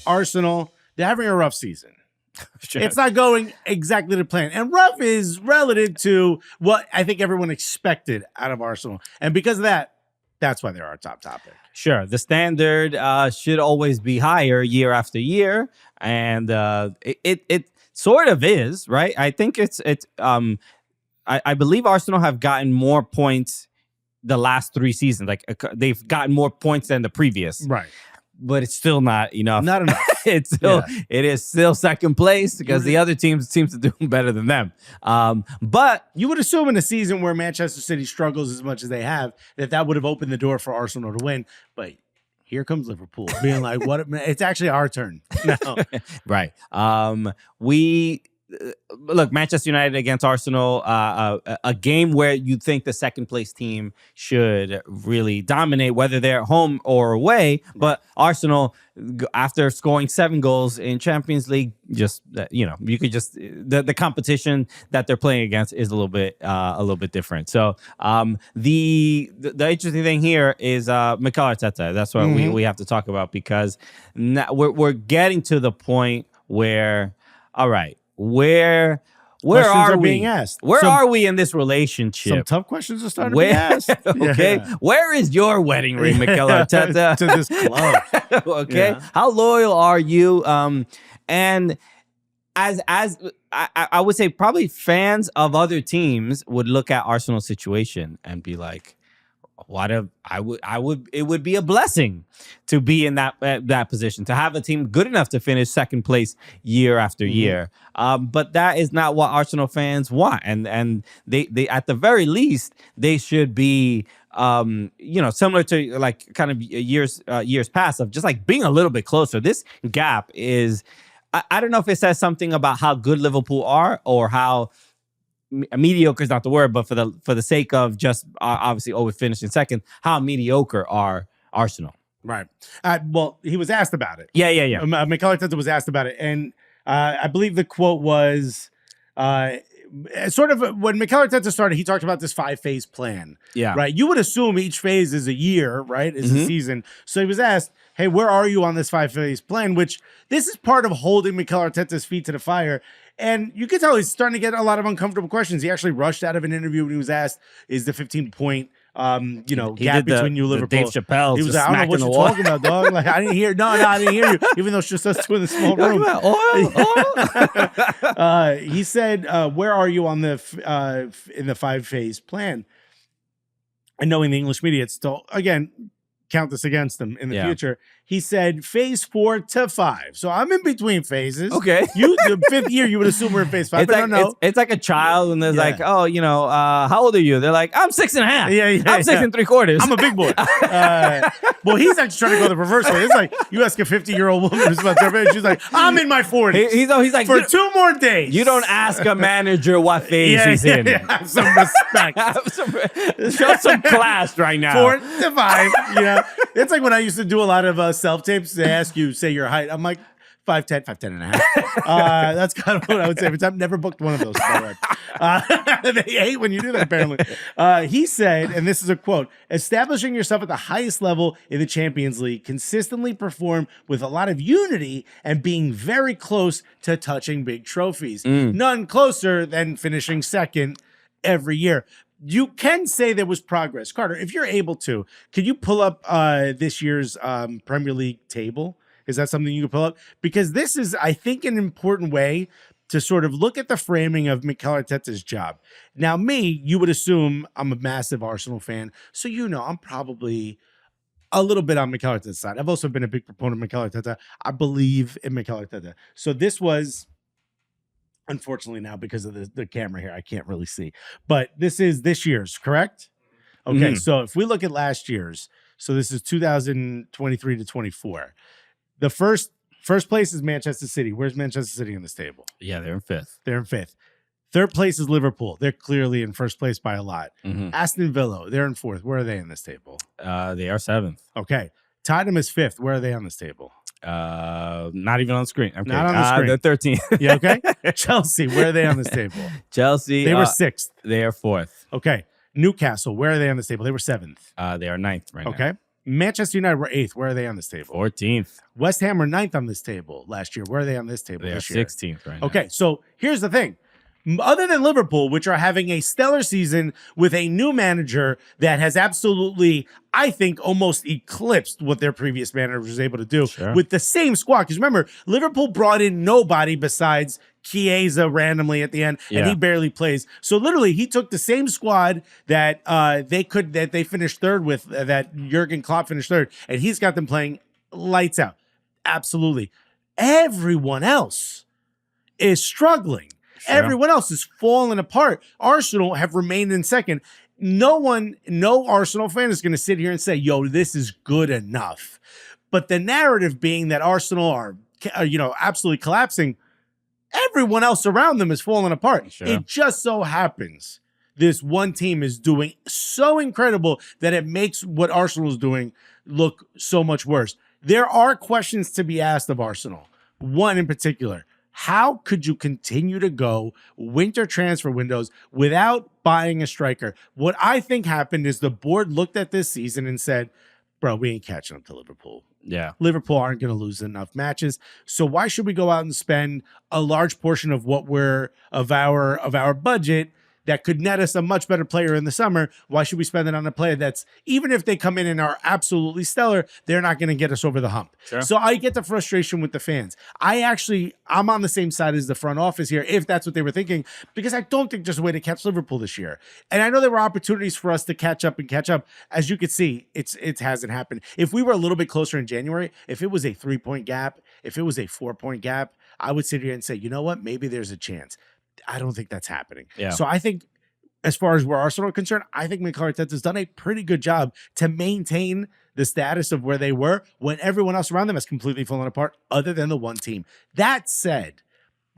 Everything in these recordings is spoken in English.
Arsenal, they're having a rough season. Sure. It's not going exactly to plan. And rough is relative to what I think everyone expected out of Arsenal. And because of that, that's why they're our top topic. Sure. The standard should always be higher year after year. And it sort of is, right? I think I believe Arsenal have gotten more points the last 3 seasons. Like they've gotten more points than the previous. Right. But it's still not enough. Not enough. It is still second place because the other teams seem to do better than them. But you would assume in a season where Manchester City struggles as much as they have, that would have opened the door for Arsenal to win. But here comes Liverpool being like, "What? It's actually our turn." No. Right. Look, Manchester United against Arsenal, a game where you think the second place team should really dominate, whether they're at home or away. But Arsenal, after scoring 7 goals in Champions League, just you could just the competition that they're playing against is a little bit different. So the interesting thing here is Mikel Arteta. That's what we have to talk about, because we're getting to the point where, all right, where are we being asked? Where are we in this relationship? Some tough questions are starting to be asked. Okay, where is your wedding ring, Mikel Arteta? To this club. Okay, how loyal are you? And as I would say, probably fans of other teams would look at Arsenal's situation and be like, it would be a blessing to be in that position, to have a team good enough to finish second place year after year. But that is not what Arsenal fans want, and they at the very least they should be similar to like kind of years past, of just like being a little bit closer. This gap is, I don't know if it says something about how good Liverpool are, or how mediocre is not the word, but for the sake of just obviously always finishing second, how mediocre are Arsenal? Right. Well, he was asked about it. Yeah. Mikel Arteta was asked about it, and I believe the quote was sort of when Mikel Arteta started, he talked about this 5-phase plan. Yeah. Right. You would assume each phase is a year, right? Is a season. So he was asked, "Hey, where are you on this 5-phase plan?" Which this is part of holding Mikel Arteta's feet to the fire. And you can tell he's starting to get a lot of uncomfortable questions. He actually rushed out of an interview when he was asked, "Is the 15-point gap between you, Liverpool?" Dave Chappelle. He was like, "I don't know what you're talking about, dog. Like, I didn't hear. No, I didn't hear you. Even though it's just us two in the small room." Oil. He said, "Where are you on the in the 5-phase plan?" And knowing the English media, it's still, again, count this against them in the future. He said phase 4 to 5. So I'm in between phases. Okay. The 5th year, you would assume we're in phase 5. It's like a child, and there's like, oh, how old are you? They're like, I'm 6.5. Yeah. I'm 6 3/4. I'm a big boy. Well, he's actually trying to go the reverse way. It's like you ask a 50-year-old woman who's about their age, she's like, I'm in my 40s. He's like, for 2 more days. You don't ask a manager what phase he's in. Have some respect. Show some class right now. 4 to 5. It's like when I used to do a lot of self-tapes. They ask you, say your height. I'm like 5'10", 5'10 and a half. That's kind of what I would say. But I've never booked one of those, by the way. They hate when you do that, apparently. He said, and this is a quote, "Establishing yourself at the highest level in the Champions League, consistently perform with a lot of unity, and being very close to touching big trophies. None closer than finishing second every year." You can say there was progress. Carter, if you're able to, could you pull up this year's Premier League table? Is that something you can pull up? Because this is, I think, an important way to sort of look at the framing of Mikel Arteta's job. Now, you would assume I'm a massive Arsenal fan, so I'm probably a little bit on Mikel Arteta's side. I've also been a big proponent of Mikel Arteta. I believe in Mikel Arteta. So this was... Unfortunately, now because of the camera here, I can't really see. But this is this year's, correct? Okay, so if we look at last year's, so this is 2023 to 24. The first place is Manchester City. Where's Manchester City on this table? Yeah, they're in 5th. They're in 5th. Third place is Liverpool. They're clearly in first place by a lot. Aston Villa, they're in 4th. Where are they in this table? They are 7th. Okay. Tottenham is 5th. Where are they on this table? Not even on the screen. Okay. Not on the screen. They're 13th. Yeah, okay. Chelsea, where are they on this table? Chelsea, they were 6th. They are 4th. Okay. Newcastle, where are they on this table? They were 7th. They are 9th right now. Okay. Manchester United were 8th. Where are they on this table? 14th. West Ham were 9th on this table last year. Where are they on this table They are this year? 16th right now. Okay, so here's the thing. Other than Liverpool, which are having a stellar season with a new manager that has absolutely, I think, almost eclipsed what their previous manager was able to do with the same squad. Because remember, Liverpool brought in nobody besides Chiesa randomly at the end, and he barely plays. So literally, he took the same squad that they finished third with, that Jurgen Klopp finished third, and he's got them playing lights out. Absolutely. Everyone else is struggling. Everyone else is falling apart. Arsenal have remained in second. No Arsenal fan is going to sit here and say, yo, this is good enough. But the narrative being that Arsenal are absolutely collapsing, everyone else around them is falling apart. It just so happens this one team is doing so incredible that it makes what Arsenal is doing look so much worse. There are questions to be asked of Arsenal. One in particular. How could you continue to go winter transfer windows without buying a striker? What I think happened is the board looked at this season and said, bro, we ain't catching up to Liverpool. Yeah. Liverpool aren't going to lose enough matches. So why should we go out and spend a large portion of our budget that could net us a much better player in the summer? Why should we spend it on a player that's, even if they come in and are absolutely stellar, they're not going to get us over the hump? So I get the frustration with the fans. I'm on the same side as the front office here, if that's what they were thinking, because I don't think there's a way to catch Liverpool this year. And I know there were opportunities for us to catch up. As you could see, it hasn't happened. If we were a little bit closer in January, if it was a 3-point gap, if it was a 4-point gap, I would sit here and say, you know what, maybe there's a chance. I don't think that's happening. So I think, as far as where Arsenal are concerned, I think Mikel Arteta has done a pretty good job to maintain the status of where they were when everyone else around them has completely fallen apart, other than the one team. That said,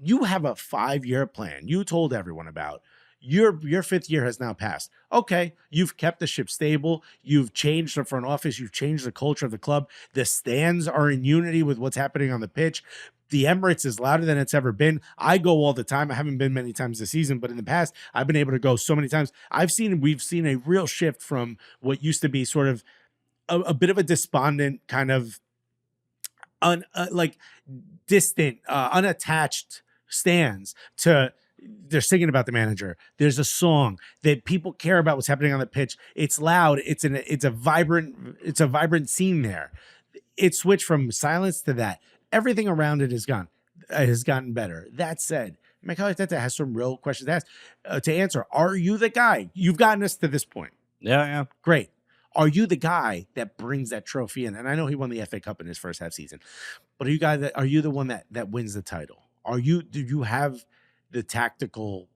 you have a 5-year plan you told everyone about. Your 5th year has now passed. Okay, you've kept the ship stable. You've changed the front office. You've changed the culture of the club. The stands are in unity with what's happening on the pitch. The Emirates is louder than it's ever been. I go all the time. I haven't been many times this season, but in the past, I've been able to go so many times. We've seen a real shift from what used to be sort of a bit of a despondent kind of distant, unattached stands to they're singing about the manager. There's a song that people care about what's happening on the pitch. It's loud. It's a vibrant scene there. It switched from silence to that. Everything around it has gotten better. That said, Mikel Arteta has some real questions to answer. Are you the guy? You've gotten us to this point. Yeah. Great. Are you the guy that brings that trophy in? And I know he won the FA Cup in his first half season, but are you the one that wins the title? Do you have the tactical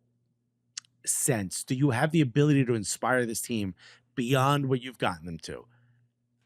sense? Do you have the ability to inspire this team beyond what you've gotten them to?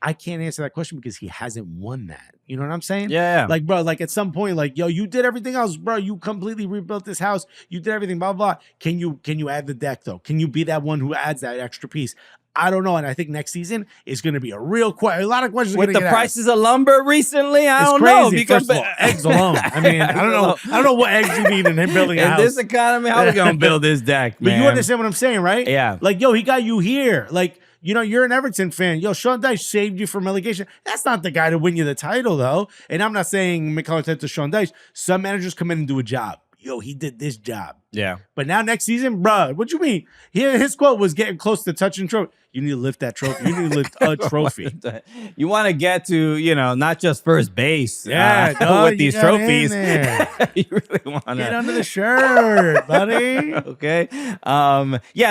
I can't answer that question because he hasn't won that. You know what I'm saying? Yeah. Like, bro, like at some point, like, yo, you did everything else, bro. You completely rebuilt this house. You did everything, blah, blah, blah. Can you add the deck, though? Can you be that one who adds that extra piece? I don't know. And I think next season is going to be a lot of questions. With the prices of lumber recently, I don't crazy. know. Because First of all, eggs alone. I mean, I don't know what eggs you need in building a house. In this economy, how are we going to build this deck, man? But you understand what I'm saying, right? Yeah. Like, yo, he got you here. Like, you know, you're an Everton fan. Yo, Sean Dyche saved you from relegation. That's not the guy to win you the title, though. And I'm not saying Mikel Arteta, Sean Dyche. Some managers come in and do a job. Yo, he did this job. Yeah. But now next season, bruh, what you mean? His quote was getting close to touching trophy. You need to lift that trophy. You need to lift a trophy. You want to get to, not just first base. With these trophies. You really want to get under the shirt, buddy. Okay.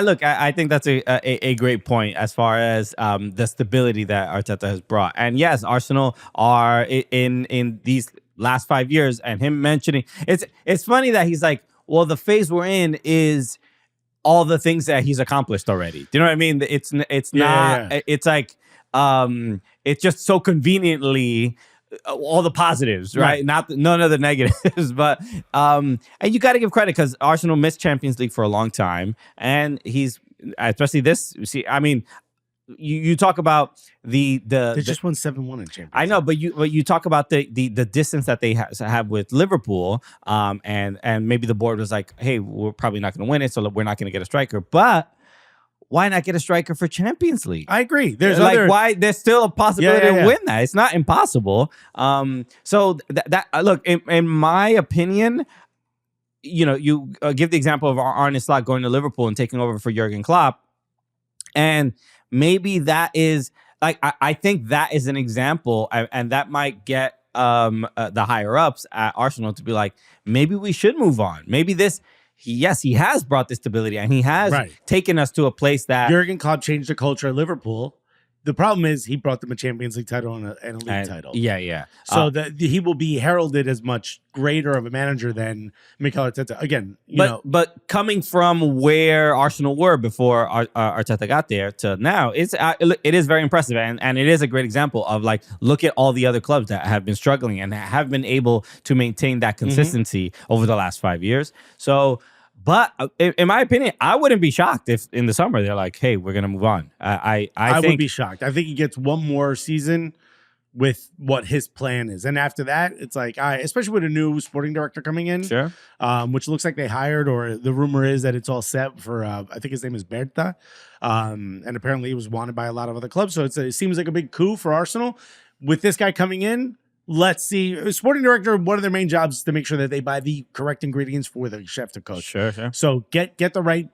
Look, I think that's a great point as far as the stability that Arteta has brought. And yes, Arsenal are in these last 5 years, and him mentioning it's funny that he's like, well, the phase we're in is all the things that he's accomplished already. Do you know what I mean? It's like it's just so conveniently all the positives, right? None of the negatives. But and you got to give credit because Arsenal missed Champions League for a long time, and he's especially this. See, I mean, you talk about they just won 7-1 in Champions. I know, but you talk about the distance that they have with Liverpool, and maybe the board was like, hey, we're probably not going to win it, so we're not going to get a striker. But why not get a striker for Champions League? I agree. There's like other why there's still a possibility Yeah. to win that. It's not impossible. So that look, in my opinion, you know, you give the example of Arne Slot going to Liverpool and taking over for Jurgen Klopp, and maybe that is like I think that is an example, and that might get the higher ups at Arsenal to be like, maybe we should move on. Maybe he has brought this stability, and he has taken us to a place that Jurgen Klopp changed the culture at Liverpool. The problem is he brought them a Champions League title and a league title. Yeah. So that he will be heralded as much greater of a manager than Mikel Arteta. Again, but coming from where Arsenal were before Arteta got there to now, it is very impressive, and it is a great example of like, look at all the other clubs that have been struggling and have been able to maintain that consistency over the last 5 years. So. But in my opinion, I wouldn't be shocked if in the summer they're like, "Hey, we're gonna move on." I would be shocked. I think he gets one more season with what his plan is, and after that, it's like, especially with a new sporting director coming in, which looks like they hired, or the rumor is that it's all set for. I think his name is Berta, and apparently he was wanted by a lot of other clubs. So it seems like a big coup for Arsenal with this guy coming in. Let's see. Sporting director, one of their main jobs is to make sure that they buy the correct ingredients for the chef to cook. Sure. So get the right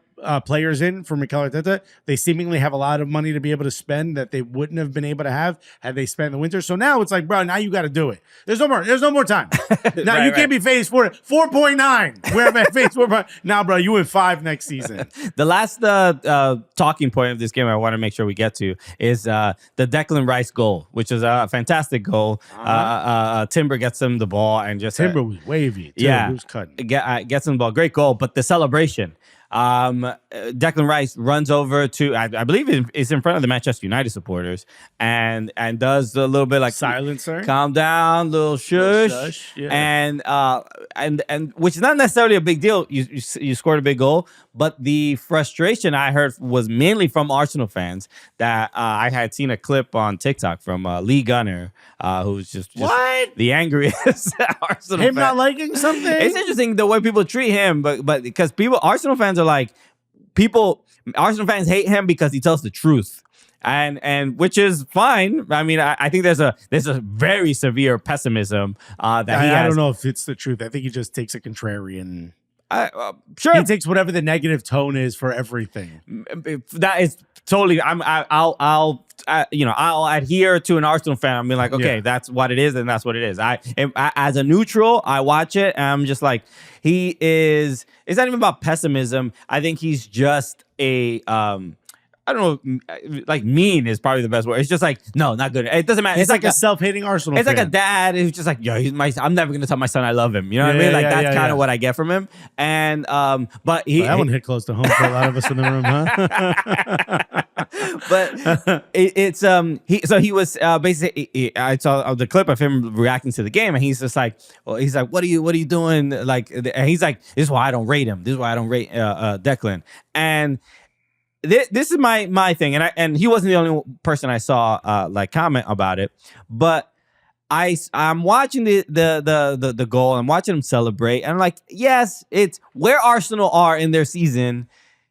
players in for Mikel Arteta. They seemingly have a lot of money to be able to spend that they wouldn't have been able to have had they spent the winter. So now it's like, bro, now you got to do it. There's no more time. Now you can't be phase 4.9. We're at phase 4. Now, bro, you win 5 next season. The last talking point of this game I want to make sure we get to is the Declan Rice goal, which is a fantastic goal. Timber gets him the ball and just Timber was wavy. Timber was cutting. Gets him the ball. Great goal, but the celebration. Declan Rice runs over to I believe it's in front of the Manchester United supporters and does a little bit like silencer, calm down, little shush, and which is not necessarily a big deal. You scored a big goal, but the frustration I heard was mainly from Arsenal fans that I had seen a clip on TikTok from Lee Gunner, who's just the angriest Arsenal fan. Not liking something. It's interesting the way people treat him, but because Arsenal fans are like, Arsenal fans hate him because he tells the truth. And which is fine. I mean, I think there's a very severe pessimism that he has. I don't know if it's the truth. I think he just takes a contrarian. Sure, he takes whatever the negative tone is for everything. That is totally. I'll adhere to an Arsenal fan. I'm like, okay, that's what it is, and that's what it is. As a neutral, I watch it, and I'm just like, he is. It's not even about pessimism. I think he's just a. I don't know, like mean is probably the best word. It's just like, no, not good. It doesn't matter. It's like a self-hating Arsenal fan. Like a dad who's just like, yo, I'm never going to tell my son I love him. You know what I mean? Like, that's kind of what I get from him. And, but that one hit close to home for a lot of us in the room, huh? But he was basically, I saw the clip of him reacting to the game, and he's just like, what are you doing? Like, and he's like, this is why I don't rate him. This is why I don't rate Declan. And this is my thing, and he wasn't the only person I saw like comment about it, but I'm watching the goal, I'm watching him celebrate, and I'm like, yes, it's where Arsenal are in their season,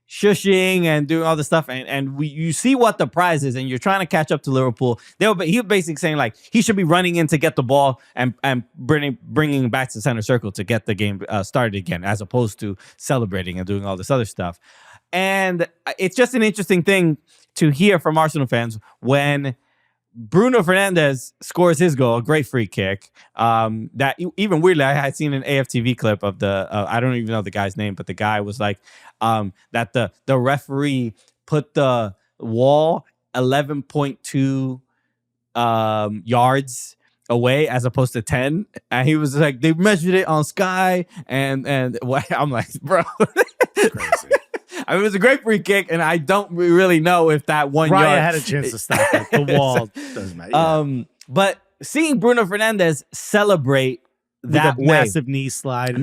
shushing and doing all this stuff, and you see what the prize is, and you're trying to catch up to Liverpool. He was basically saying like he should be running in to get the ball and bringing back to the center circle to get the game started again, as opposed to celebrating and doing all this other stuff. And it's just an interesting thing to hear from Arsenal fans when Bruno Fernandes scores his goal, a great free kick. That even weirdly, I had seen an AFTV clip of I don't even know the guy's name, but the guy was like, that the referee put the wall 11.2 yards away as opposed to 10, and he was like, they measured it on Sky, and I'm like, bro, crazy. I mean, it was a great free kick, and I don't really know if that 1 yard... Raya had a chance to stop it. The wall doesn't matter. Yeah. But seeing Bruno Fernandes celebrate that massive knee slide,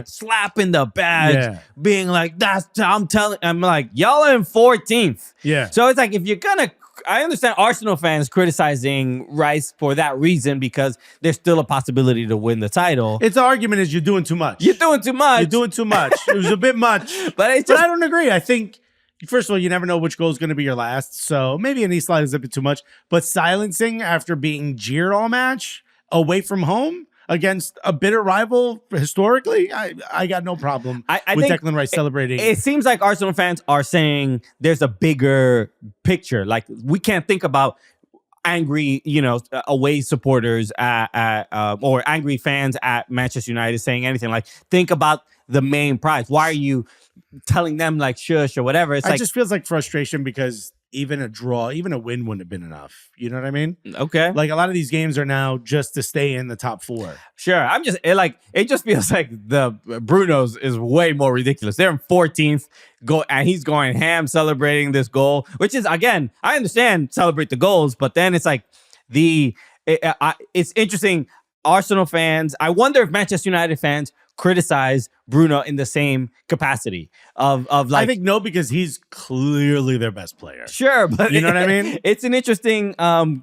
slapping the badge, being like, I'm like, y'all are in 14th. Yeah. So it's like, if you're gonna... I understand Arsenal fans criticizing Rice for that reason, because there's still a possibility to win the title. Its argument is you're doing too much. You're doing too much. It was a bit much. But I don't agree. I think first of all, you never know which goal is going to be your last. So maybe an E-slide is a bit too much. But silencing after being jeered all match away from home against a bitter rival historically, I got no problem with Declan Rice celebrating. It seems like Arsenal fans are saying there's a bigger picture. Like, we can't think about angry, away supporters or angry fans at Manchester United saying anything. Like, think about the main prize. Why are you telling them like shush or whatever? It just feels like frustration because even a draw, even a win wouldn't have been enough. You know what I mean? Okay. Like, a lot of these games are now just to stay in the top 4. Sure. It just feels like the Bruno's is way more ridiculous. They're in 14th, and he's going ham celebrating this goal, which is, again, I understand celebrate the goals, but then it's like it's interesting. Arsenal fans, I wonder if Manchester United fans criticize Bruno in the same capacity of like, I think no, because he's clearly their best player. Sure, but you know what I mean? It's an interesting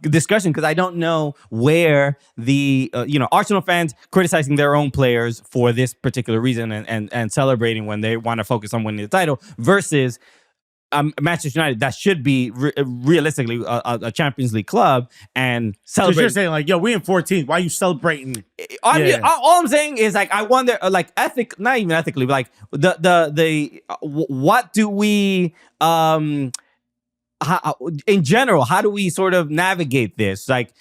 discussion because I don't know where the Arsenal fans criticizing their own players for this particular reason and celebrating when they want to focus on winning the title versus Manchester United, that should be realistically a Champions League club, and celebrate. You're saying like, yo, we in 14th. Why are you celebrating? All I'm saying is like, I wonder, like, not even ethically, but like what do we in general? How do we sort of navigate this? Like,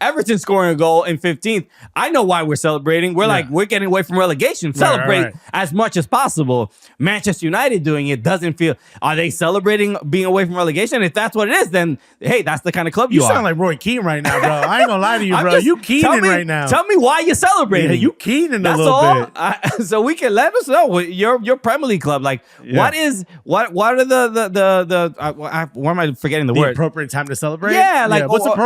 Everton scoring a goal in 15th. I know why we're celebrating. We're like, we're getting away from relegation. Celebrate as much as possible. Manchester United doing it doesn't feel. Are they celebrating being away from relegation? If that's what it is, then hey, that's the kind of club you are. You sound like Roy Keane right now, bro. I ain't gonna lie to you, bro. You Keening right now. Tell me why you're celebrating. Yeah, you Keening a little bit. So we can let us know your Premier League club. Like, what are the why am I forgetting the word? Appropriate time to celebrate? Yeah, like what's the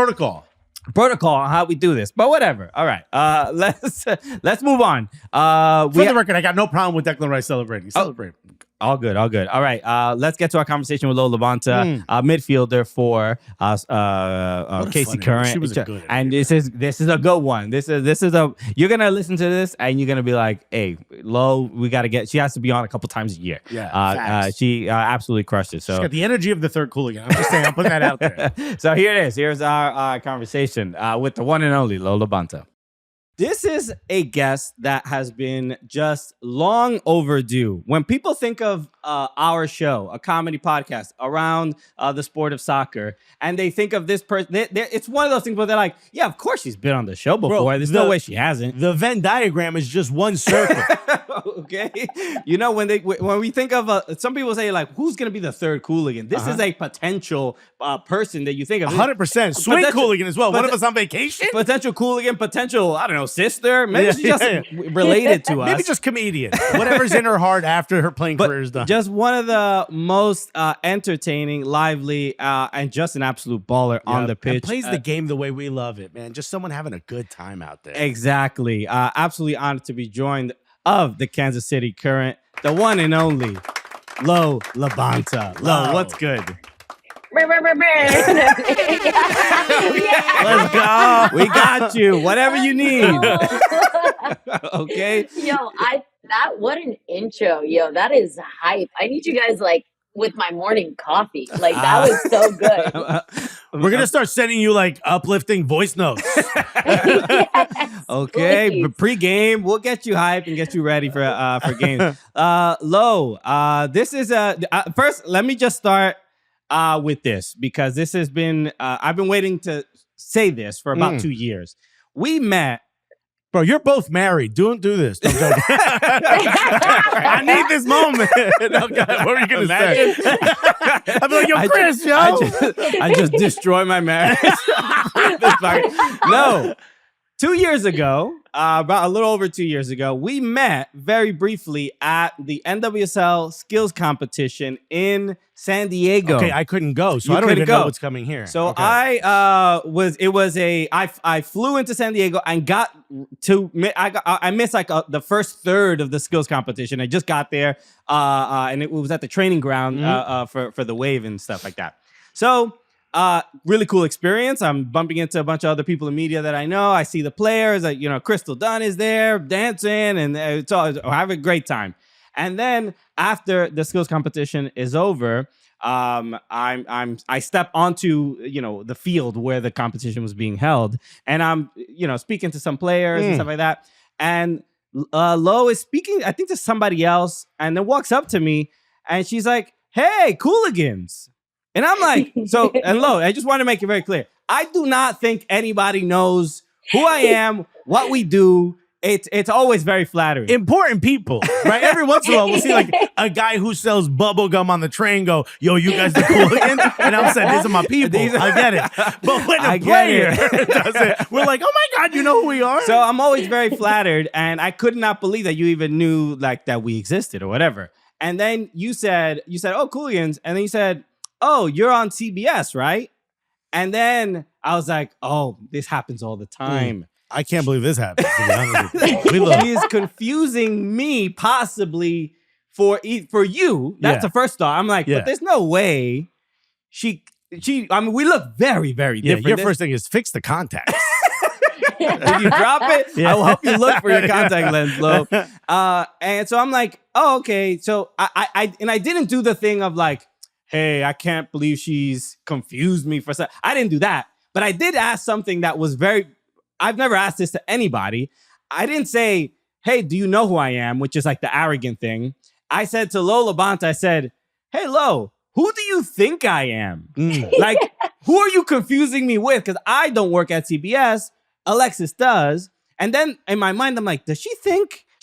protocol on how we do this, but whatever. All right, let's move on. For the record, I got no problem with Declan Rice celebrating. Celebrate. All good. All right, let's get to our conversation with Lo'Eau Labonta, midfielder for KC Current. She was good. And this is a good one. This is you're gonna listen to this and you're gonna be like, hey, Lo, we gotta get. She has to be on a couple times a year. Yeah, she absolutely crushed it. So she's got the energy of the third Cooligan. I'm just saying. I'm putting that out there. So here it is. Here's our conversation with the one and only Lo'Eau Labonta. This is a guest that has been just long overdue. When people think of our show, a comedy podcast around the sport of soccer, and they think of this person, it's one of those things where they're like, yeah, of course she's been on the show before. Bro, there's no way she hasn't. The Venn diagram is just one circle. Okay. When we think of, some people say like, who's going to be the third Cooligan? This is a potential person that you think of. 100%. Swing Cooligan as well. One of us on vacation? Potential Cooligan, potential, I don't know, sister. Maybe she's just related to us. Maybe just comedian. Whatever's in her heart after her playing career is done. Just one of the most entertaining, lively, and just an absolute baller on the pitch. And plays the game the way we love it, man. Just someone having a good time out there. Exactly. Absolutely honored to be joined of the Kansas City Current, the one and only Lo'Eau Labonta. Lo, what's good? Let's go. We got you. Whatever you need. Okay. Yo, what an intro. Yo, that is hype. I need you guys like with my morning coffee. Like that was so good. We're gonna start sending you like uplifting voice notes. Yes, okay, please. But pre-game, we'll get you hyped and get you ready for game. Lo, this is first. Let me just start with this because this has been I've been waiting to say this for about 2 years. We met. Bro, you're both married. Don't do this. Don't go. I need this moment. Oh, God, what were you going to say? I'd be like, yo, Chris, I just destroy my marriage. No. 2 years ago, about a little over 2 years ago, we met very briefly at the NWSL skills competition in San Diego. Okay, I couldn't go, so I don't even know what's coming here. So okay. I flew into San Diego and I missed like the first third of the skills competition. I just got there, and it was at the training ground for the wave and stuff like that. So. Really cool experience. I'm bumping into a bunch of other people in media that I know. I see the players. Crystal Dunn is there dancing, and it's all I have a great time. And then after the skills competition is over, I step onto the field where the competition was being held, and I'm speaking to some players and stuff like that. And Lo is speaking, I think, to somebody else, and then walks up to me, and she's like, "Hey, Cooligans." And I'm like, and Lo, I just want to make it very clear. I do not think anybody knows who I am, what we do. It's always very flattering. Important people, right? Every once in a while, we'll see like a guy who sells bubble gum on the train go, "Yo, you guys the Cooligans?" And I'm saying, "These are my people." I get it. But when a player does it, we're like, "Oh my God, you know who we are?" So I'm always very flattered, and I could not believe that you even knew like that we existed or whatever. And then you said, "Oh, Cooligans," and then you said, "Oh, you're on CBS, right?" And then I was like, "Oh, this happens all the time." I can't believe this happened. To be honest with you. She is confusing me possibly for you. That's the first thought. I'm like, but there's no way she. I mean, we look very, very different. Your first thing is fix the contacts. Did you drop it? Yeah. I will help you look for your contact lens, Lo. And so I'm like, oh, okay. So I didn't do the thing of like, hey, I can't believe she's confused me for something. I didn't do that. But I did ask something that was I've never asked this to anybody. I didn't say, hey, do you know who I am? Which is like the arrogant thing. I said to Lo'Eau Labonta, I said, hey, Lo, who do you think I am? Like, who are you confusing me with? Because I don't work at CBS. Alexis does. And then in my mind, I'm like, she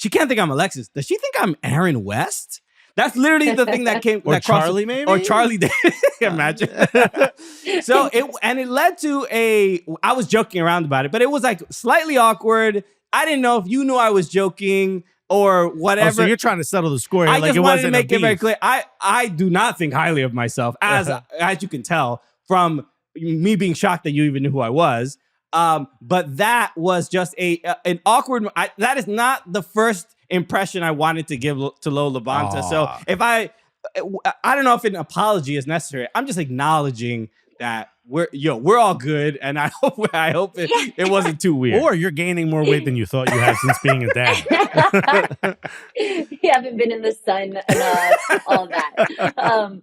can't think I'm Alexis. Does she think I'm Aaron West? That's literally the thing that came. Or Charlie, maybe? Or Charlie. Imagine. So it led to I was joking around about it, but it was like slightly awkward. I didn't know if you knew I was joking or whatever. Oh, so you're trying to settle the score. I like just it wanted wasn't to make a it very beef. clear. I do not think highly of myself, as you can tell from me being shocked that you even knew who I was. But that was just an awkward. That is not the first impression I wanted to give to Lo'Eau Labonta. So if I don't know if an apology is necessary. I'm just acknowledging that we're all good, and I hope it wasn't too weird. Or you're gaining more weight than you thought you had since being a dad. You haven't been in the sun enough, all that.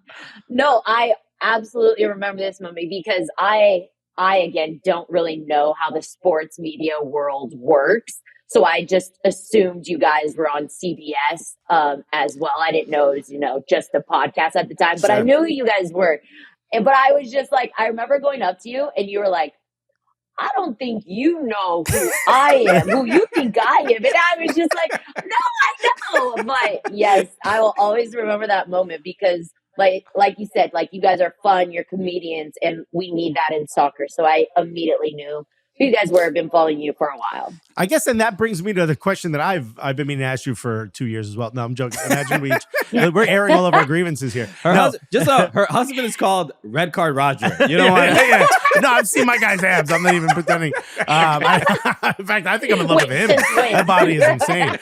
No, I absolutely remember this moment because I again don't really know how the sports media world works. So I just assumed you guys were on CBS as well. I didn't know it was, just a podcast at the time, but I knew who you guys were. But I was just like, I remember going up to you and you were like, I don't think you know who I am, who you think I am. And I was just like, no, I know. But yes, I will always remember that moment because like you said, like you guys are fun, you're comedians, and we need that in soccer. So I immediately knew who you guys were. I've been following you for a while. I guess, and that brings me to the question that I've been meaning to ask you for 2 years as well. No, I'm joking. Imagine we're airing all of our grievances here. Her husband is called Red Card Roger. You know what? No, I've seen my guy's abs. I'm not even pretending. In fact, I think I'm in love with him. That body is insane.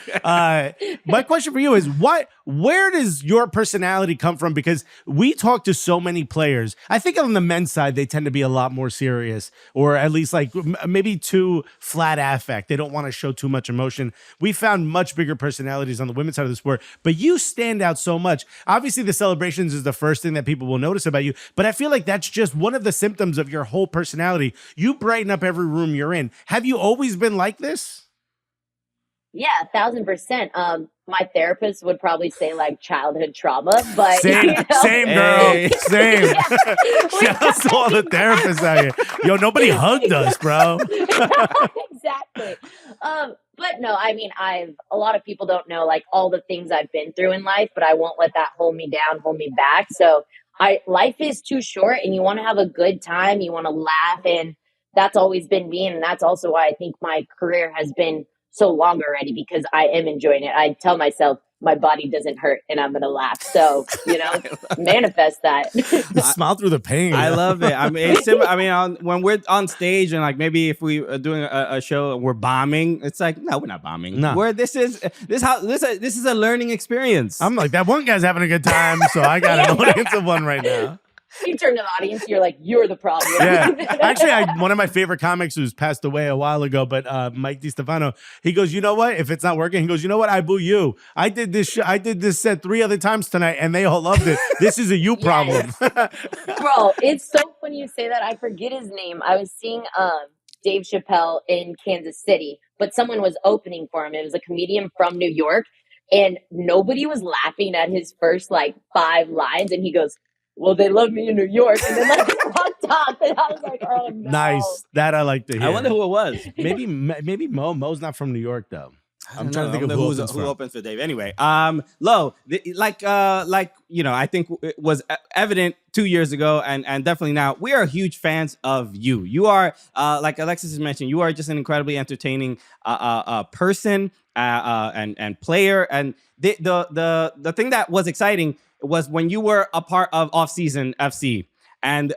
My question for you is, where does your personality come from? Because we talk to so many players. I think on the men's side, they tend to be a lot more serious, or at least like maybe too flat affect. They don't want to show too much emotion. We found much bigger personalities on the women's side of the sport, but you stand out so much. Obviously, the celebrations is the first thing that people will notice about you, but I feel like that's just one of the symptoms of your whole personality. You brighten up every room you're in. Have you always been like this? Yeah, 1,000%. My therapist would probably say like childhood trauma, but same girl, same. Shout out to all the therapists out here. Yo, nobody hugged us, bro. Exactly. But no, I mean, a lot of people don't know like all the things I've been through in life, but I won't let that hold me down, hold me back. So life is too short, and you want to have a good time, you want to laugh, and that's always been me, and that's also why I think my career has been so long already, because I am enjoying it. I tell myself my body doesn't hurt and I'm going to laugh. So, manifest that. Smile through the pain. I love it. I mean, when we're on stage and like maybe if we are doing a show and we're bombing, it's like, no, we're not bombing. No. This is a learning experience. I'm like, that one guy's having a good time, so I got an audience of one right now. You turn to the audience, you're like, you're the problem. Yeah. Actually, one of my favorite comics who's passed away a while ago, but Mike DiStefano, he goes, you know what? If it's not working, he goes, you know what? I boo you. I did this set 3 other times tonight, and they all loved it. This is a you problem. Bro, it's so funny you say that. I forget his name. I was seeing Dave Chappelle in Kansas City, but someone was opening for him. It was a comedian from New York, and nobody was laughing at his first 5 lines, and he goes, well, they love me in New York, and then walked off, and I was like, oh no. Nice. That I like to hear. I wonder who it was. Maybe Mo. Mo's not from New York though. I'm trying to think of who opens for Dave. Anyway, Lo, I think it was evident 2 years ago and definitely now, we are huge fans of you. You are, like Alexis has mentioned, you are just an incredibly entertaining person and player. And the thing that was exciting was when you were a part of Off-Season FC. And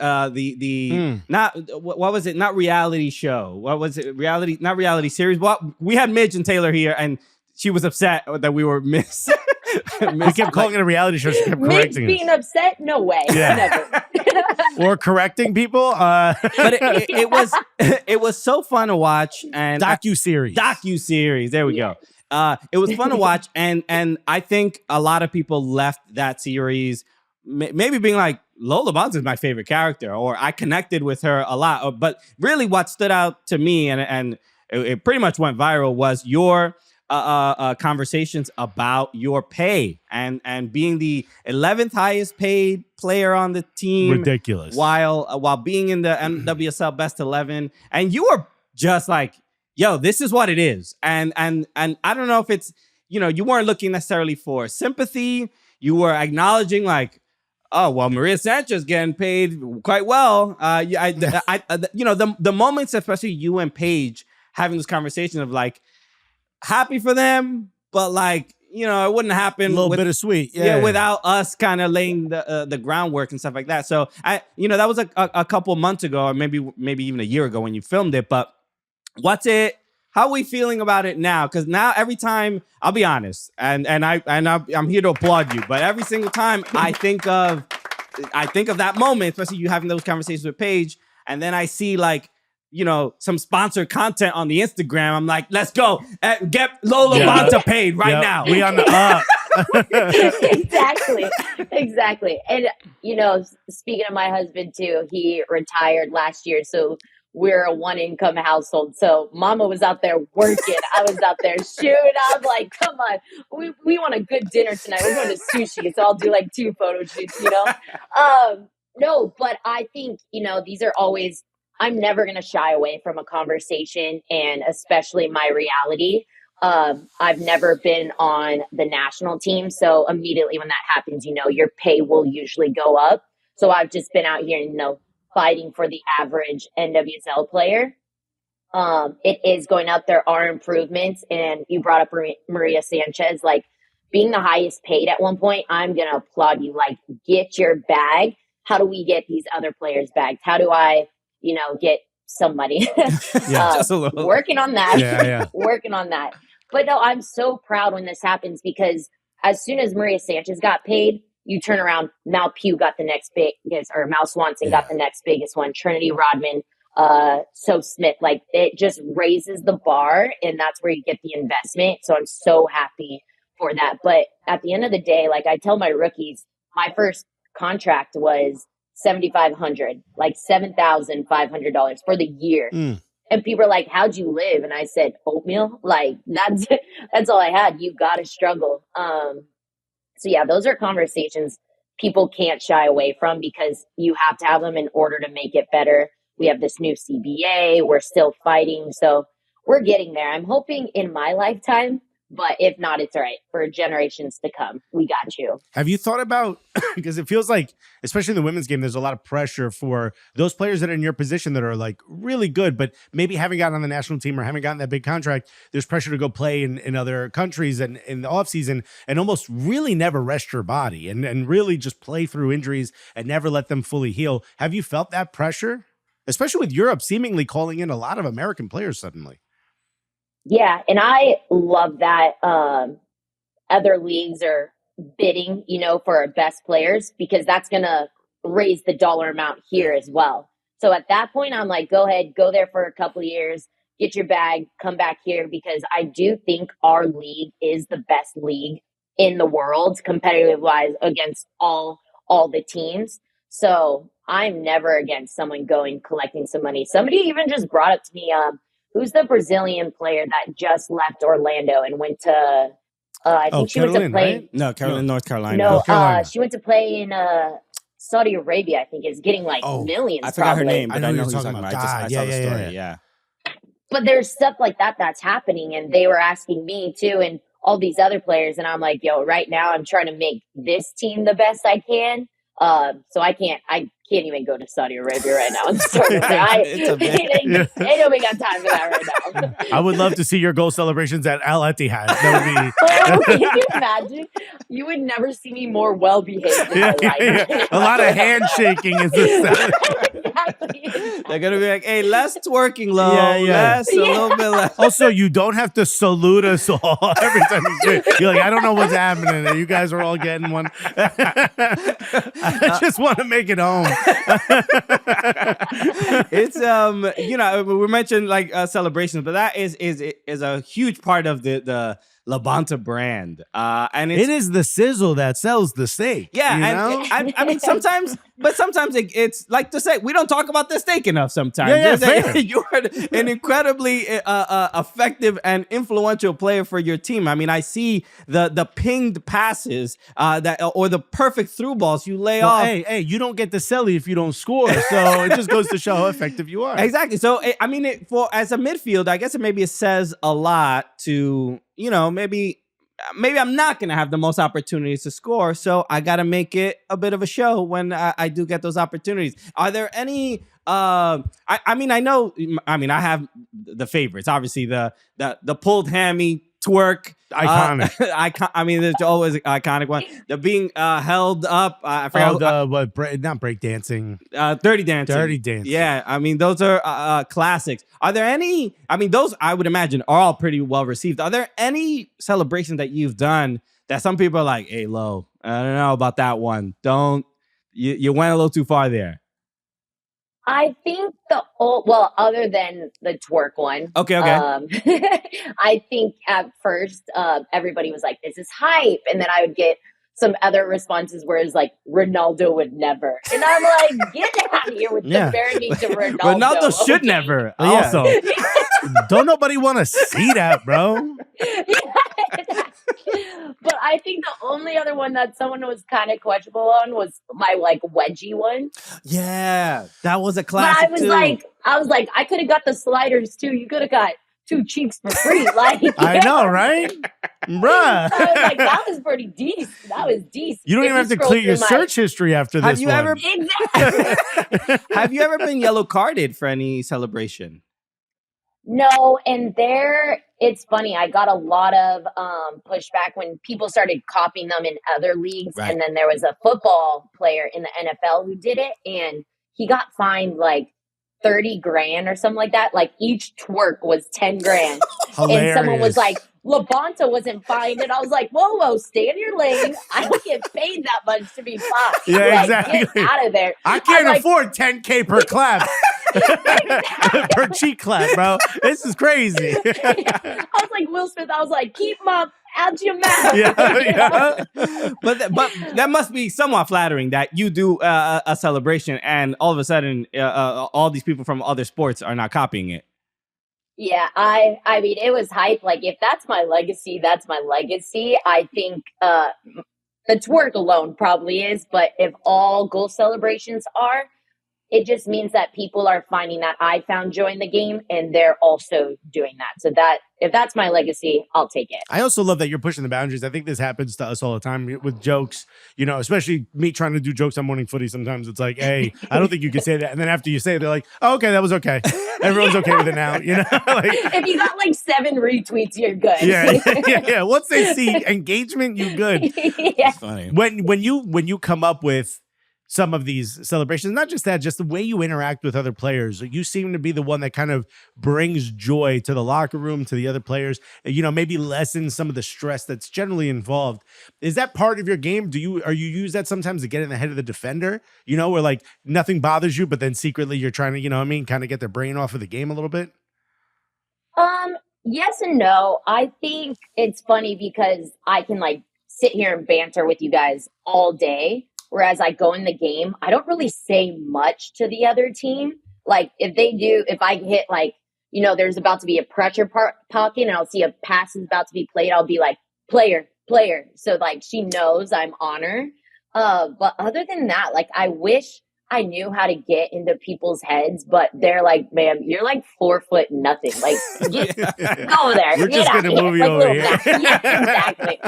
not what was it? Not reality show. What was it? Not reality series. Well, we had Midge and Taylor here, and she was upset that we were miss. We kept calling it a reality show. She kept correcting Midge being upset? No way. Yeah. Never. Or correcting people. But it was so fun to watch. And docu-series. There we go. It was fun to watch, and I think a lot of people left that series maybe being like, Lo'Eau Labonta is my favorite character, or I connected with her a lot. But really what stood out to me, and it pretty much went viral, was your conversations about your pay and being the 11th highest paid player on the team. Ridiculous. While being in the NWSL Best 11. And you were just like, yo, this is what it is. And I don't know if it's, you weren't looking necessarily for sympathy. You were acknowledging oh, well, Maria Sanchez getting paid quite well. The moments, especially you and Paige having this conversation of happy for them, but it wouldn't happen. A little bittersweet. Yeah. Without us kind of laying the groundwork and stuff like that. So that was a couple months ago, or maybe even a year ago when you filmed it. But how are we feeling about it now? Because now every time, I'll be honest, and I'm here to applaud you, but every single time I think of that moment, especially you having those conversations with Paige, and then I see some sponsored content on the Instagram. I'm like, let's go, get Lo'Eau Labonta paid right now. We on the up. Exactly. And speaking of my husband too, he retired last year, so we're a 1-income household. So mama was out there working. I was out there shooting. I was like, come on, we want a good dinner tonight. We're going to sushi. So I'll do 2 photo shoots, No, but I think, these are always, I'm never going to shy away from a conversation, and especially my reality. I've never been on the national team. So immediately when that happens, your pay will usually go up. So I've just been out here, fighting for the average NWSL player. It is going up. There are improvements. And you brought up Maria Sanchez, being the highest paid at one point. I'm going to applaud you. Get your bag. How do we get these other players' bags? How do I, get some money? Just a little. Working on that. Yeah. Working on that. But no, I'm so proud when this happens, because as soon as Maria Sanchez got paid, you turn around, Mal Pugh got the next biggest, or Mal Swanson got the next biggest one, Trinity Rodman, So Smith. It just raises the bar, and that's where you get the investment. So I'm so happy for that. But at the end of the day, I tell my rookies, my first contract was $7,500, $7,500 for the year. And people are like, how'd you live? And I said, oatmeal. That's all I had. You got to struggle. So yeah, those are conversations people can't shy away from, because you have to have them in order to make it better. We have this new CBA. We're still fighting. So we're getting there. I'm hoping in my lifetime, but if not, it's all right. For generations to come, we got you. Have you thought about, because it feels like, especially in the women's game, there's a lot of pressure for those players that are in your position that are really good, but maybe haven't gotten on the national team or haven't gotten that big contract. There's pressure to go play in other countries and in the off season, and almost really never rest your body and really just play through injuries and never let them fully heal. Have you felt that pressure, especially with Europe seemingly calling in a lot of American players suddenly? Yeah, and I love that other leagues are bidding, for our best players, because that's going to raise the dollar amount here as well. So at that point, I'm like, go ahead, go there for a couple of years, get your bag, come back here, because I do think our league is the best league in the world, competitive wise, against all the teams. So I'm never against someone going collecting some money. Somebody even just brought up to me, who's the Brazilian player that just left Orlando and went to I think she went to Carolyn, play. right? No, Carolyn, North Carolina. No, North Carolina. she went to play in Saudi Arabia. I think is getting like millions. I forgot her probably. name, but I know who you're talking about. I saw the story. Yeah. But there's stuff like that that's happening, and they were asking me too, and all these other players, and I'm like, yo, right now I'm trying to make this team the best I can. So I can't even go to Saudi Arabia right now. Ain't nobody got time for that right now. I would love to see your goal celebrations at Al Ittihad. That would be. Can you imagine? You would never see me more well behaved in my life. A lot of handshaking is the Exactly. They're gonna be like, "Hey, less twerking, Lo. Less, a little bit less." Also, you don't have to salute us all every time you do it. You're like, I don't know what's happening. You guys are all getting one. I just want to make it home. It's we mentioned like celebrations, but that is a huge part of the Labonta brand, and it is the sizzle that sells the steak. Yeah, you and know? I mean sometimes it's like to say we don't talk about the steak enough. Sometimes you are an incredibly effective and influential player for your team. I mean, I see the pinged passes or the perfect through balls you lay off. Hey, you don't get the celly if you don't score, so it just goes to show how effective you are. Exactly. So I mean, as a midfield, I guess it says a lot to. Maybe I'm not going to have the most opportunities to score, so I got to make it a bit of a show when I do get those opportunities. Are there any I have the favorites, obviously the pulled hammy twerk, iconic. There's always an iconic one. The being held up. I forgot. Not breakdancing. Dirty dancing. Dirty dancing. Yeah, I mean those are classics. Are there any? I mean, those I would imagine are all pretty well received. Are there any celebrations that you've done that some people are like, "Hey, Lo, I don't know about that one. You went a little too far there." I think other than the twerk one. Okay. I think at first everybody was like, this is hype. And then I would get some other responses where it's like, Ronaldo would never. And I'm like, get out of here with comparing me to Ronaldo. Ronaldo should never. Also. Don't nobody want to see that, bro. But I think the only other one that someone was kind of questionable on was my like wedgie one. Yeah, that was a classic. But I was like, I could have got the sliders too. You could have got 2 cheeks for free. Like I know, right? Bruh. I was like, that was pretty decent. That was decent. You don't even have to clear your search history after this one. Exactly. Have you ever been yellow carded for any celebration? No, and it's funny. I got a lot of pushback when people started copying them in other leagues. Right. And then there was a football player in the NFL who did it, and he got fined like 30 grand or something like that. Like each twerk was 10 grand. And someone was like, Labonta wasn't fined. And I was like, whoa, stay in your lane. I don't get paid that much to be fined. Yeah, exactly. Get out of there. I can't afford $10K per clap. Per cheek clap, bro. This is crazy. I was like Will Smith. I was like, keep them up. Out your mouth. Yeah. But that must be somewhat flattering that you do a celebration and all of a sudden all these people from other sports are not copying it. Yeah, I mean, it was hype. Like, if that's my legacy, that's my legacy. I think the twerk alone probably is, but if all goal celebrations are, it just means that people are finding that I found joy in the game and they're also doing that. So that if that's my legacy, I'll take it. I also love that you're pushing the boundaries. I think this happens to us all the time with jokes, especially me trying to do jokes on Morning Footy. Sometimes it's like, hey, I don't think you can say that. And then after you say it, they're like, oh, okay, that was okay. Everyone's okay with it now. Like, if you got like 7 retweets, you're good. Yeah. Once they see engagement, you good. Yeah. That's funny. When you come up with some of these celebrations. Not just that, just the way you interact with other players. You seem to be the one that kind of brings joy to the locker room, to the other players, maybe lessen some of the stress that's generally involved. Is that part of your game? Are you use that sometimes to get in the head of the defender, where like nothing bothers you, but then secretly you're trying to, kind of get their brain off of the game a little bit? Yes and no. I think it's funny because I can like sit here and banter with you guys all day. Whereas I go in the game, I don't really say much to the other team. Like if I hit like, there's about to be a pressure pocket and I'll see a pass is about to be played, I'll be like, player. So like she knows I'm on her. But other than that, like I wish I knew how to get into people's heads, but they're like, "Ma'am, you're like 4 foot nothing. Like, go there. We're just gonna move you over here." Yeah, exactly.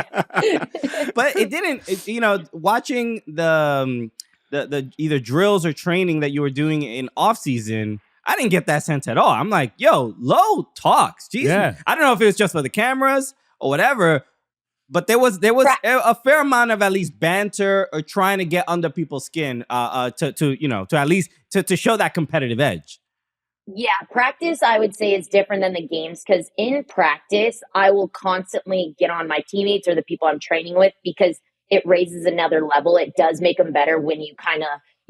But it didn't. Watching the either drills or training that you were doing in off season, I didn't get that sense at all. I'm like, "Yo, Lo'Eau talks." Jesus. Yeah. I don't know if it was just for the cameras or whatever. But there was a fair amount of at least banter or trying to get under people's skin to at least to show that competitive edge. Yeah, practice I would say is different than the games because in practice I will constantly get on my teammates or the people I'm training with because it raises another level. It does make them better when you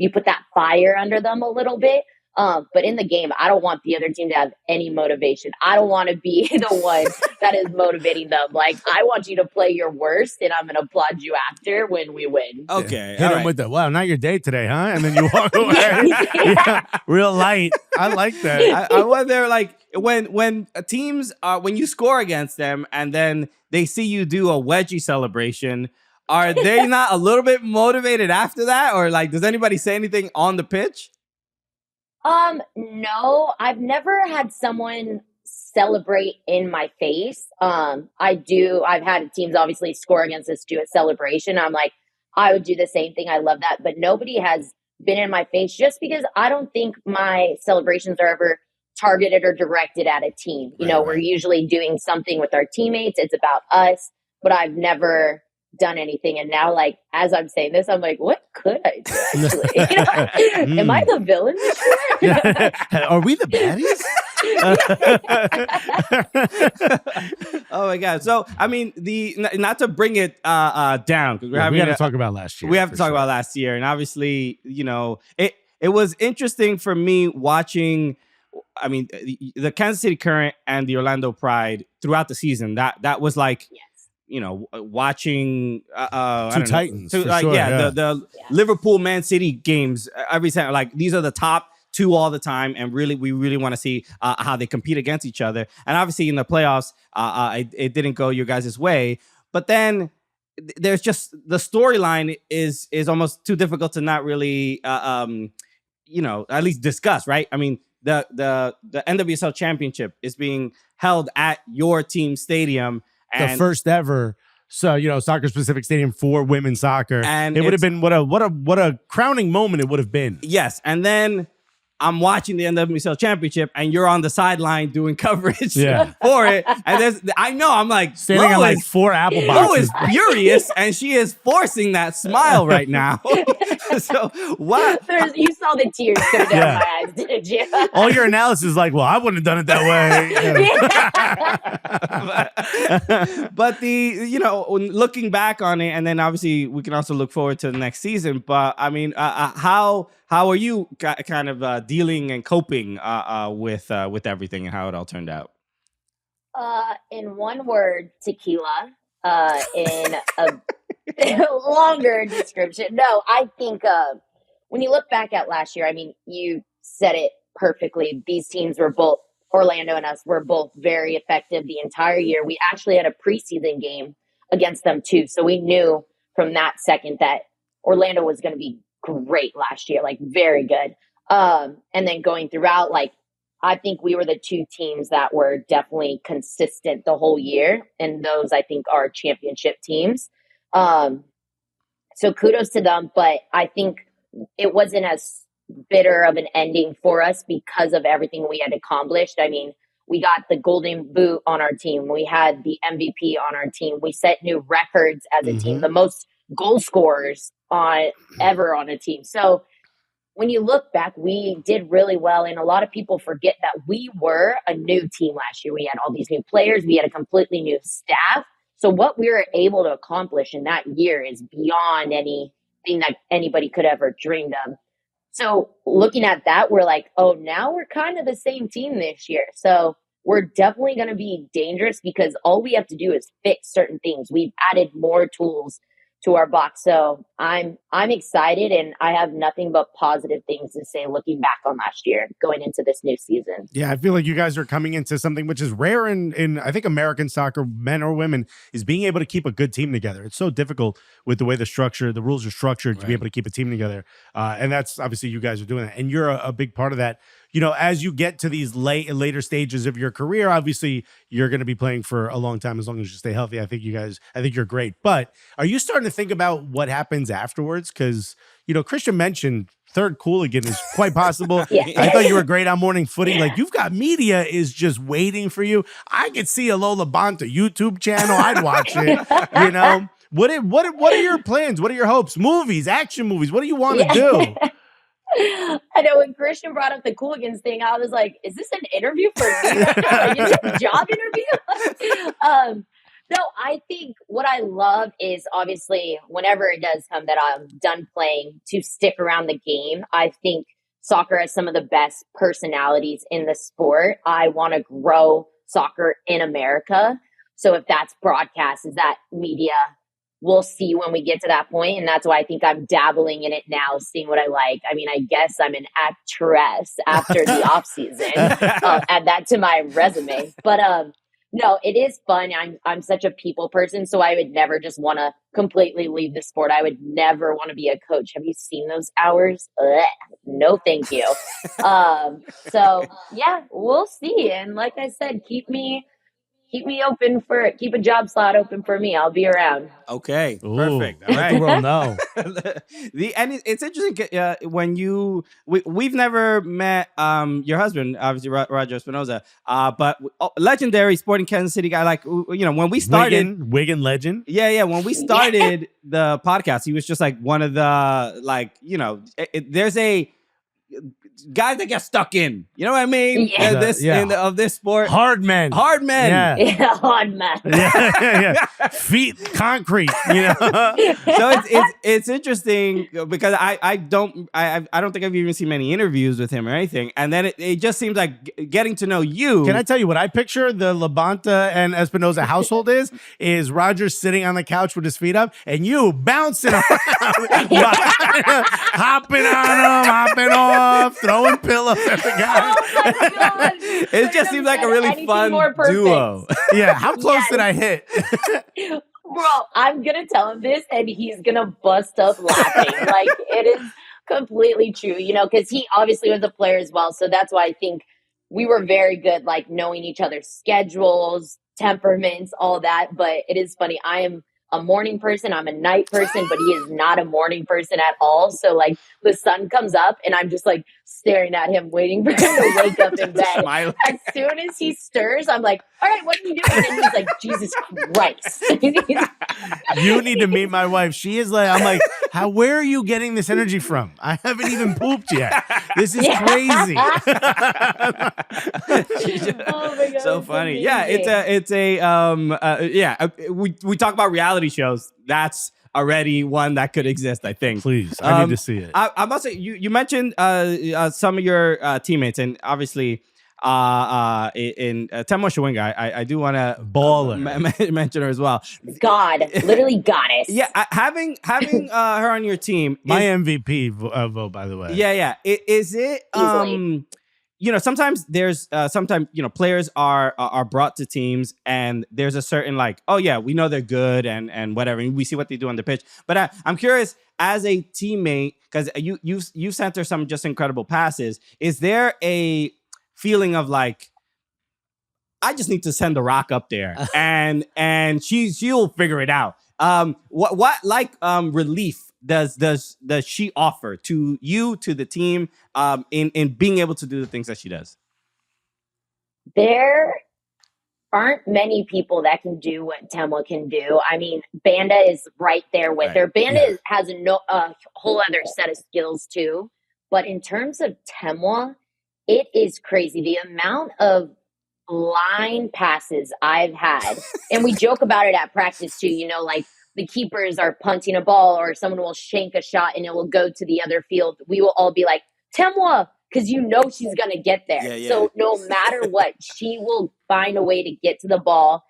put that fire under them a little bit. But in the game, I don't want the other team to have any motivation. I don't want to be the one that is motivating them. Like, I want you to play your worst, and I'm going to applaud you after when we win. Okay. Hit them with the, wow, not your day today, huh? And then you walk away. Yeah, real light. I like that. I wonder, like, when teams, when you score against them and then they see you do a wedgie celebration, are they not a little bit motivated after that? Or, like, does anybody say anything on the pitch? No, I've never had someone celebrate in my face. I've had teams obviously score against us, do a celebration. I'm like, I would do the same thing. I love that. But nobody has been in my face just because I don't think my celebrations are ever targeted or directed at a team. We're usually doing something with our teammates. It's about us, but I've never done anything. And now, like, as I'm saying this, I'm like, what could I do actually? Am I the villain this year? Are we the baddies? Oh my God. So, I mean, not to bring it down, because we got to talk about last year. We have to talk about last year. And obviously, it was interesting for me watching, I mean, the Kansas City Current and the Orlando Pride throughout the season. That was like, watching two Titans, the Liverpool Man City games every time. Like, these are the top two all the time, and we really want to see how they compete against each other. And obviously in the playoffs, it didn't go your guys' way. But then there's just the storyline is almost too difficult to not really at least discuss, right? I mean, the NWSL championship is being held at your team stadium. The first ever, soccer specific stadium for women's soccer, and it would have been what a crowning moment it would have been. Yes, and then I'm watching the NWSL championship, and you're on the sideline doing coverage for it. And I'm like standing on like 4 apple boxes. Lo'Eau is furious, and she is forcing that smile right now. So what? You saw the tears come down my eyes, didn't you? All your analysis is like, well, I wouldn't have done it that way. But looking back on it, and then obviously we can also look forward to the next season. But I mean, how are you kind of dealing and coping with everything and how it all turned out? In one word, tequila. In a longer description. No, I think when you look back at last year, I mean, you said it perfectly. These teams were both, Orlando and us, were both very effective the entire year. We actually had a preseason game against them too. So we knew from that second that Orlando was going to be great last year, like very good. And then going throughout, like, I think we were the two teams that were definitely consistent the whole year. And those, I think, are championship teams. So kudos to them. But I think it wasn't as bitter of an ending for us because of everything we had accomplished. I mean, we got the Golden Boot on our team. We had the MVP on our team. We set new records as a team, the most goal scorers ever on a team. So when you look back, we did really well. And a lot of people forget that we were a new team last year. We had all these new players. We had a completely new staff. So what we were able to accomplish in that year is beyond anything that anybody could ever dreamed of. So looking at that, we're like, oh, now we're kind of the same team this year. So we're definitely going to be dangerous because all we have to do is fix certain things. We've added more tools to our box. So I'm excited, and I have nothing but positive things to say looking back on last year going into this new season. Yeah, I feel like you guys are coming into something which is rare in I think American soccer, men or women, is being able to keep a good team together. It's so difficult with the way the rules are structured to be able to keep a team together. And that's obviously you guys are doing that. And you're a big part of that. You know, as you get to these later stages of your career, obviously you're going to be playing for a long time as long as you stay healthy. I think you're great. But are you starting to think about what happens afterwards? Because, you know, Christian mentioned third Cooligan is quite possible. Yeah. I thought you were great on Morning Footy. Like, you've got media is just waiting for you. I could see a Lo'Eau Labonta YouTube channel. I'd watch it, you know? What are your plans? What are your hopes? Movies, action movies. What do you want to do? I know when Christian brought up the Cooligans thing, I was like, is this an interview for me? Like, is this a job interview? No, I think what I love is obviously whenever it does come that I'm done playing to stick around the game. I think soccer has some of the best personalities in the sport. I want to grow soccer in America. So if that's broadcast, is that media? We'll see when we get to that point. And that's why I think I'm dabbling in it now, seeing what I like. I mean, I guess I'm an actress after the off season. I'll add that to my resume. But no, it is fun. I'm such a people person, so I would never just want to completely leave the sport. I would never want to be a coach. Have you seen those hours? Ugh, no, thank you. So yeah, we'll see. And like I said, keep me open keep a job slot open for me. I'll be around. Okay, Ooh, perfect. All let the right. world know. And it's interesting when we've never met your husband, obviously Roger Espinoza, but legendary Sporting Kansas City guy. Like, you know, when we started, Wigan legend. yeah, when we started the podcast, he was just like one of the, like, you know, there's a guys that get stuck in, you know what I mean? Yeah. Of this sport, Hard men. Yeah. Yeah, hard man. Yeah. Feet concrete, you know. So it's interesting because I don't think I've even seen many interviews with him or anything, and then it just seems like getting to know you. Can I tell you what I picture the Labonta and Espinoza household is Roger sitting on the couch with his feet up and you bouncing around, hopping on him, hopping off, throwing pillows at the guy. Oh my God. It just seems like a really fun duo. Yeah, how close did I hit? Bro, I'm going to tell him this and he's going to bust up laughing. Like, it is completely true, you know, because he obviously was a player as well. So that's why I think we were very good, like knowing each other's schedules, temperaments, all that. But it is funny. I am a morning person. I'm a night person, but he is not a morning person at all. So like the sun comes up and I'm just like staring at him, waiting for him to wake up in bed. Smiling. As soon as he stirs, I'm like, all right, what are you doing? And he's like, Jesus Christ. You need to meet my wife. She is like, I'm like, where are you getting this energy from? I haven't even pooped yet. This is crazy. Oh my God, So funny. Yeah, we talk about reality shows. That's already one that could exist, I think. Please, I need to see it. I must say, you mentioned some of your teammates, and obviously in Temo Shawinga, I do want to Baller. mention her as well. God, literally goddess. Yeah, having her on your team, My MVP vote, by the way. Yeah. Is it Easily. you know, sometimes there's sometimes, you know, players are brought to teams and there's a certain like, oh yeah, we know they're good and whatever, and we see what they do on the pitch. But I'm curious, as a teammate, because you sent her some just incredible passes. Is there a feeling of like, I just need to send the rock up there and she'll figure it out? What relief does she offer to you, to the team, in being able to do the things that she does? There aren't many people that can do what Temwa can do. I mean, Banda is right there with her. Banda has a whole other set of skills too. But in terms of Temwa, it is crazy. The amount of line passes I've had, and we joke about it at practice too, like the keepers are punting a ball or someone will shank a shot and it will go to the other field. We will all be like, Temwa, because she's going to get there. Yeah. So no matter what, she will find a way to get to the ball.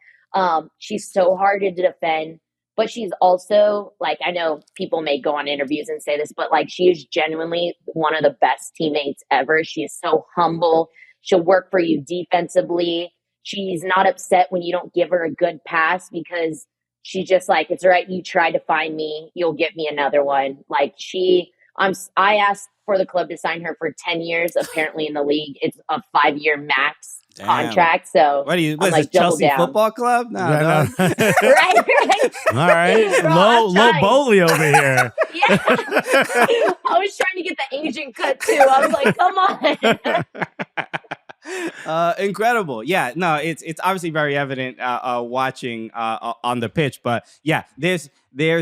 She's so hard to defend, but she's also, like, I know people may go on interviews and say this, but like, she is genuinely one of the best teammates ever. She is so humble. She'll work for you defensively. She's not upset when you don't give her a good pass because she's just like, it's all right. You try to find me. You'll get me another one. Like I asked for the club to sign her for 10 years. Apparently in the league, it's a 5-year max contract. So what is like, it, Chelsea down. Football Club? No. right. All right. Low Bowley over here. Yeah. I was trying to get the Asian cut too. I was like, come on. Incredible. Yeah, no, it's obviously very evident watching on the pitch, but yeah, there's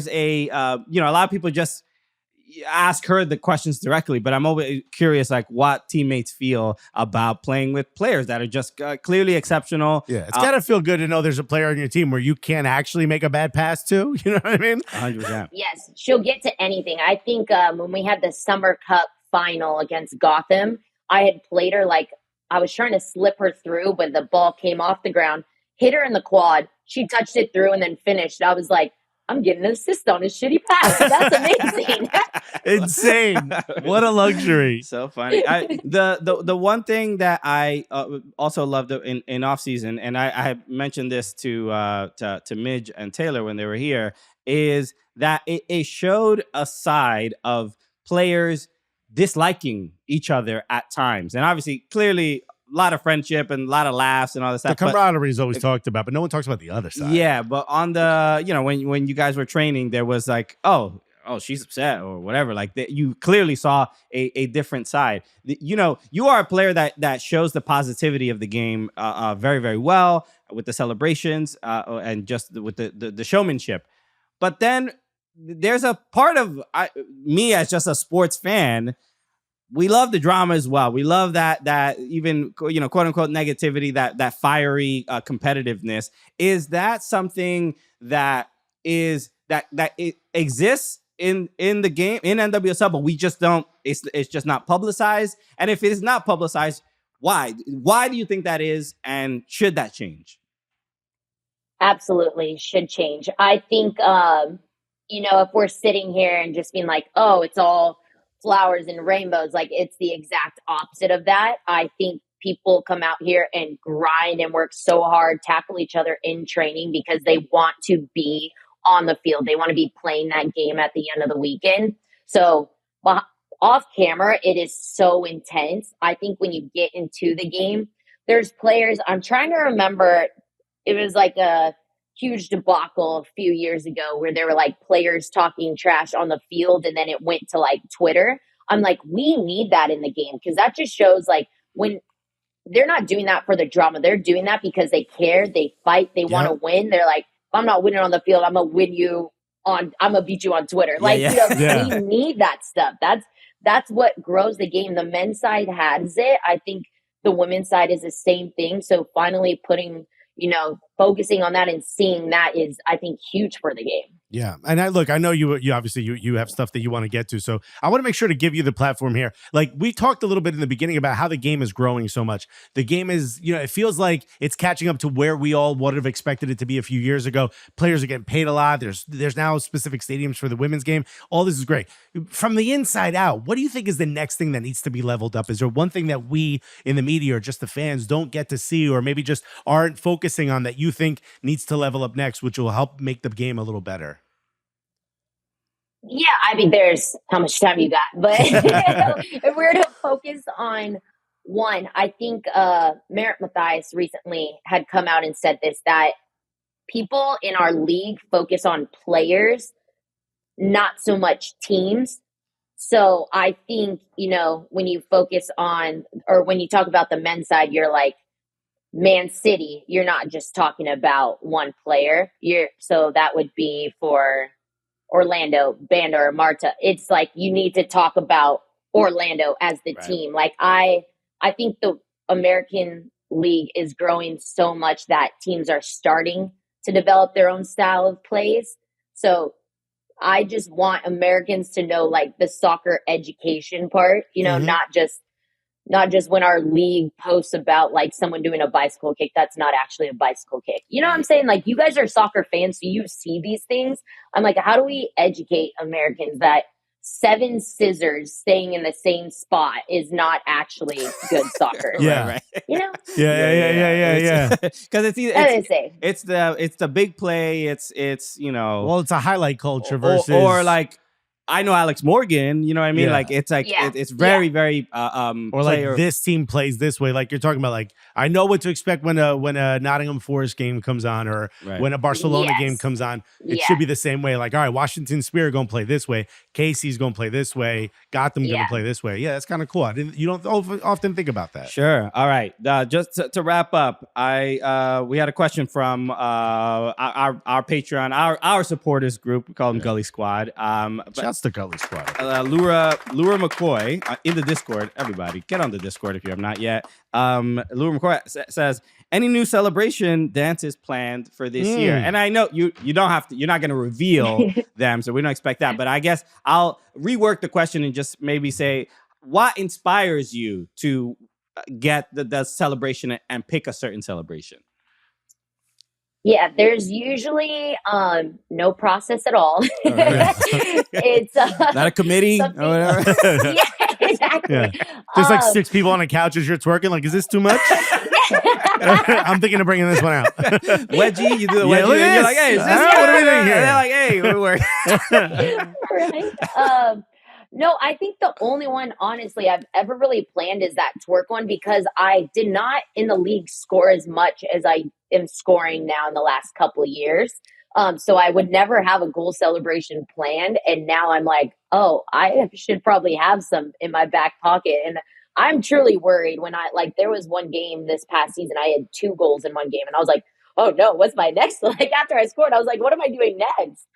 a a lot of people just ask her the questions directly, but I'm always curious, like, what teammates feel about playing with players that are just clearly exceptional. Yeah, it's got to feel good to know there's a player on your team where you can't actually make a bad pass to. You know what I mean? 100%. Yes, she'll get to anything. I think when we had the Summer Cup final against Gotham, I had played her like I was trying to slip her through, but the ball came off the ground, hit her in the quad. She touched it through and then finished. I was like, I'm getting an assist on a shitty pass. That's amazing. Insane. What a luxury. So funny. The one thing that I also loved in off season, and I mentioned this to Midge and Taylor when they were here, is that it showed a side of players disliking each other at times. And obviously, clearly, a lot of friendship and a lot of laughs and all this stuff. The camaraderie is always talked about, but no one talks about the other side. Yeah, but on the, when you guys were training, there was like, oh, she's upset or whatever. Like you clearly saw a different side. You are a player that shows the positivity of the game very, very well with the celebrations and just with the showmanship. But then there's a part of me as just a sports fan. We love the drama as well. We love that even, quote unquote negativity, that fiery competitiveness. Is that something that it exists in the game in NWSL, but we just don't, it's just not publicized? And if it is not publicized, why do you think that is? And should that change? Absolutely should change. I think, if we're sitting here and just being like, oh, it's all flowers and rainbows, like it's the exact opposite of that. I think people come out here and grind and work so hard, tackle each other in training because they want to be on the field. They want to be playing that game at the end of the weekend. So off camera, it is so intense. I think when you get into the game, there's players, I'm trying to remember, it was like a huge debacle a few years ago where there were like players talking trash on the field and then it went to like Twitter. I'm like, we need that in the game because that just shows like when they're not doing that for the drama, they're doing that because they care, they fight, they want to win. They're like, if I'm not winning on the field, I'm gonna beat you on Twitter. We need that stuff. That's what grows the game. The men's side has it. I think the women's side is the same thing. So finally putting, focusing on that and seeing that is, I think, huge for the game. Yeah. And I know you obviously you have stuff that you want to get to. So I want to make sure to give you the platform here. Like we talked a little bit in the beginning about how the game is growing so much. The game is, it feels like it's catching up to where we all would have expected it to be a few years ago. Players are getting paid a lot. There's now specific stadiums for the women's game. All this is great. From the inside out, what do you think is the next thing that needs to be leveled up? Is there one thing that we in the media or just the fans don't get to see or maybe just aren't focusing on that you think needs to level up next, which will help make the game a little better? Yeah, I mean, there's how much time you got, but if we're to focus on one, I think Merritt Mathias recently had come out and said this, that people in our league focus on players, not so much teams. So I think, when you focus on, or when you talk about the men's side, you're like, Man City, you're not just talking about one player. So that would be for Orlando, Banda, or Marta. It's like you need to talk about Orlando as the team. Like I think the American League is growing so much that teams are starting to develop their own style of plays. So I just want Americans to know like the soccer education part, not just when our league posts about like someone doing a bicycle kick, that's not actually a bicycle kick. You know what I'm saying? Like you guys are soccer fans, so you see these things. I'm like, how do we educate Americans that 7 scissors staying in the same spot is not actually good soccer? Right. You know? Yeah. Because it's the big play. It's Well, it's a highlight culture versus or like I know Alex Morgan, you know what I mean? Yeah. Like it's like it's very very or like this team plays this way. Like you're talking about, like I know what to expect when a Nottingham Forest game comes on, or when a Barcelona game comes on. It should be the same way. Like, all right, Washington Spirit gonna play this way, Casey's gonna play this way, Gotham gonna play this way. Yeah, that's kind of cool. You don't often think about that. Sure. All right. Just to wrap up, we had a question from our Patreon, our supporters group. We call them Gully Squad. Shouts to Gully Squad. Lura McCoy in the Discord. Everybody, get on the Discord if you have not yet. Lura McCoy says, any new celebration dances planned for this year? And I know you don't have to. You're not going to reveal them, so we don't expect that. But I guess I'll rework the question and just maybe say, what inspires you to get the celebration and pick a certain celebration? Yeah, there's usually no process at all. It's not a committee or whatever. Yeah, exactly. Yeah. Just like 6 people on a couch as you're twerking. Like, is this too much? I'm thinking of bringing this one out. Wedgie, you do the wedgie, and you're like, hey, is this what are we doing here? And they're like, hey, we work. Right. No, I think the only one, honestly, I've ever really planned is that twerk one, because I did not in the league score as much as I am scoring now in the last couple of years. So I would never have a goal celebration planned. And now I'm like, oh, I should probably have some in my back pocket. And I'm truly worried when there was one game this past season, I had 2 goals in one game. And I was like, oh no, what's my next? Like after I scored, I was like, what am I doing next?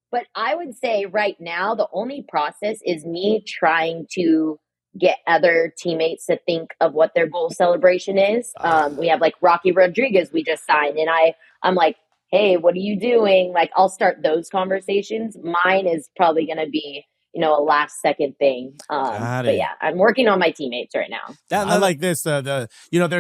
But I would say right now, the only process is me trying to get other teammates to think of what their goal celebration is. We have like Rocky Rodriguez we just signed, and I'm like, hey, what are you doing? Like, I'll start those conversations. Mine is probably going to be, a last second thing. But yeah, I'm working on my teammates right now. I like this. There's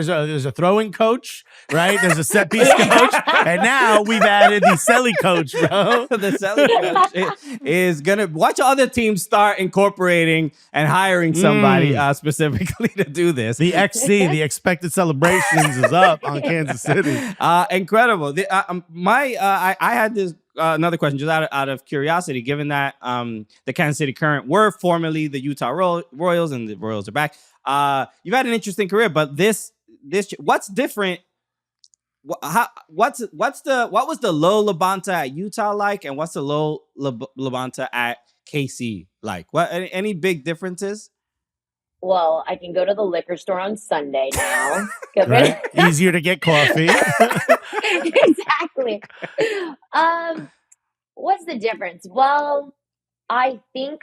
a throwing coach, right? There's a set piece coach, and now we've added the celly coach, bro. The celly coach is gonna watch other teams start incorporating and hiring somebody specifically to do this. The XC, the expected celebrations, is up on Kansas City. Incredible. I had this. Another question, just out of curiosity, given that the Kansas City Current were formerly the Utah Royals and the Royals are back, you've had an interesting career, but this what's different? What was the Lo'Eau Labonta at Utah like, and what's the Lo'Eau Labonta at KC like? What any big differences? Well, I can go to the liquor store on Sunday now. Right? Easier to get coffee. Exactly. What's the difference? Well, I think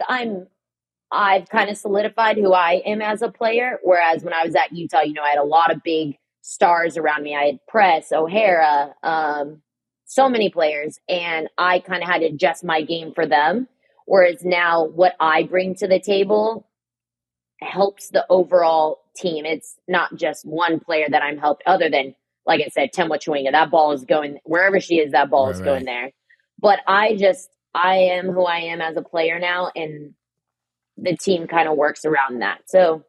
I've kind of solidified who I am as a player. Whereas when I was at Utah, I had a lot of big stars around me. I had Press, O'Hara, so many players, and I kind of had to adjust my game for them. Whereas now what I bring to the table helps the overall team. It's not just one player that I'm helped, other than, like I said, Temwa Chewinga. That ball is going wherever she is, that ball is going there. But I am who I am as a player now, and the team kind of works around that. So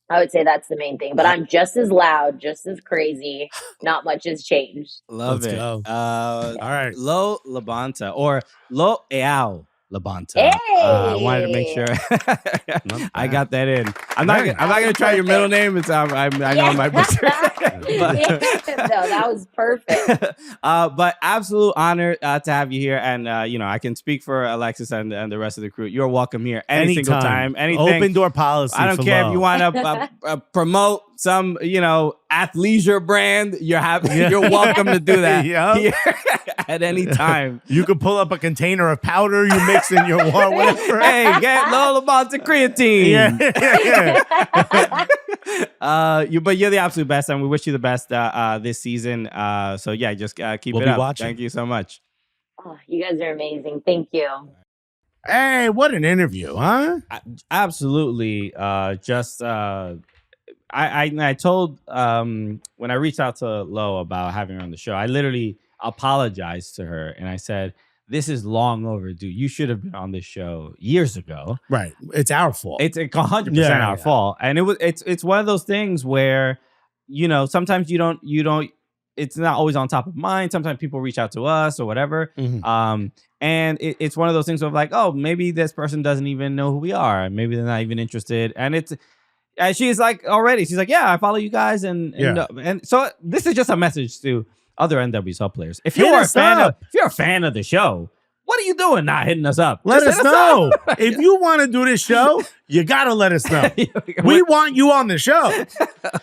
I would say that's the main thing. But I'm just as loud, just as crazy. Not much has changed. Let's go. All right. Lo'Eau Labonta or Lo'Eau Labonta. Hey! I wanted to make sure I got that in. I'm not gonna try your middle name. It's I know I might butcher it. No, that was perfect. But absolute honor to have you here, and I can speak for Alexis and the rest of the crew. You're welcome here any single time. Anything. Open door policy. I don't care if you want to promote some athleisure brand. You're welcome to do that here at any time. You could pull up a container of powder you mix in your water, whatever. Hey, get Lo'Eau Labonta creatine. But you're the absolute best, and we wish you the best this season. So yeah, just keep We'll it be up. watching. Thank you so much. Oh, you guys are amazing. Thank you. Hey, what an interview, huh? Absolutely. I told when I reached out to Lo about having her on the show, I literally apologized to her and I said, "This is long overdue. You should have been on this show years ago." Right. It's our fault. It's 100% our fault, and it's one of those things where sometimes you don't. It's not always on top of mind. Sometimes people reach out to us or whatever. Mhm. And it's one of those things of like, oh, maybe this person doesn't even know who we are. Maybe they're not even interested. And she's like, already, she's like, yeah, I follow you guys. And so this is just a message to other NWSL players. If you're a fan of the show, what are you doing not hitting us up? Let us know. If you want to do this show, you got to let us know. We want you on the show.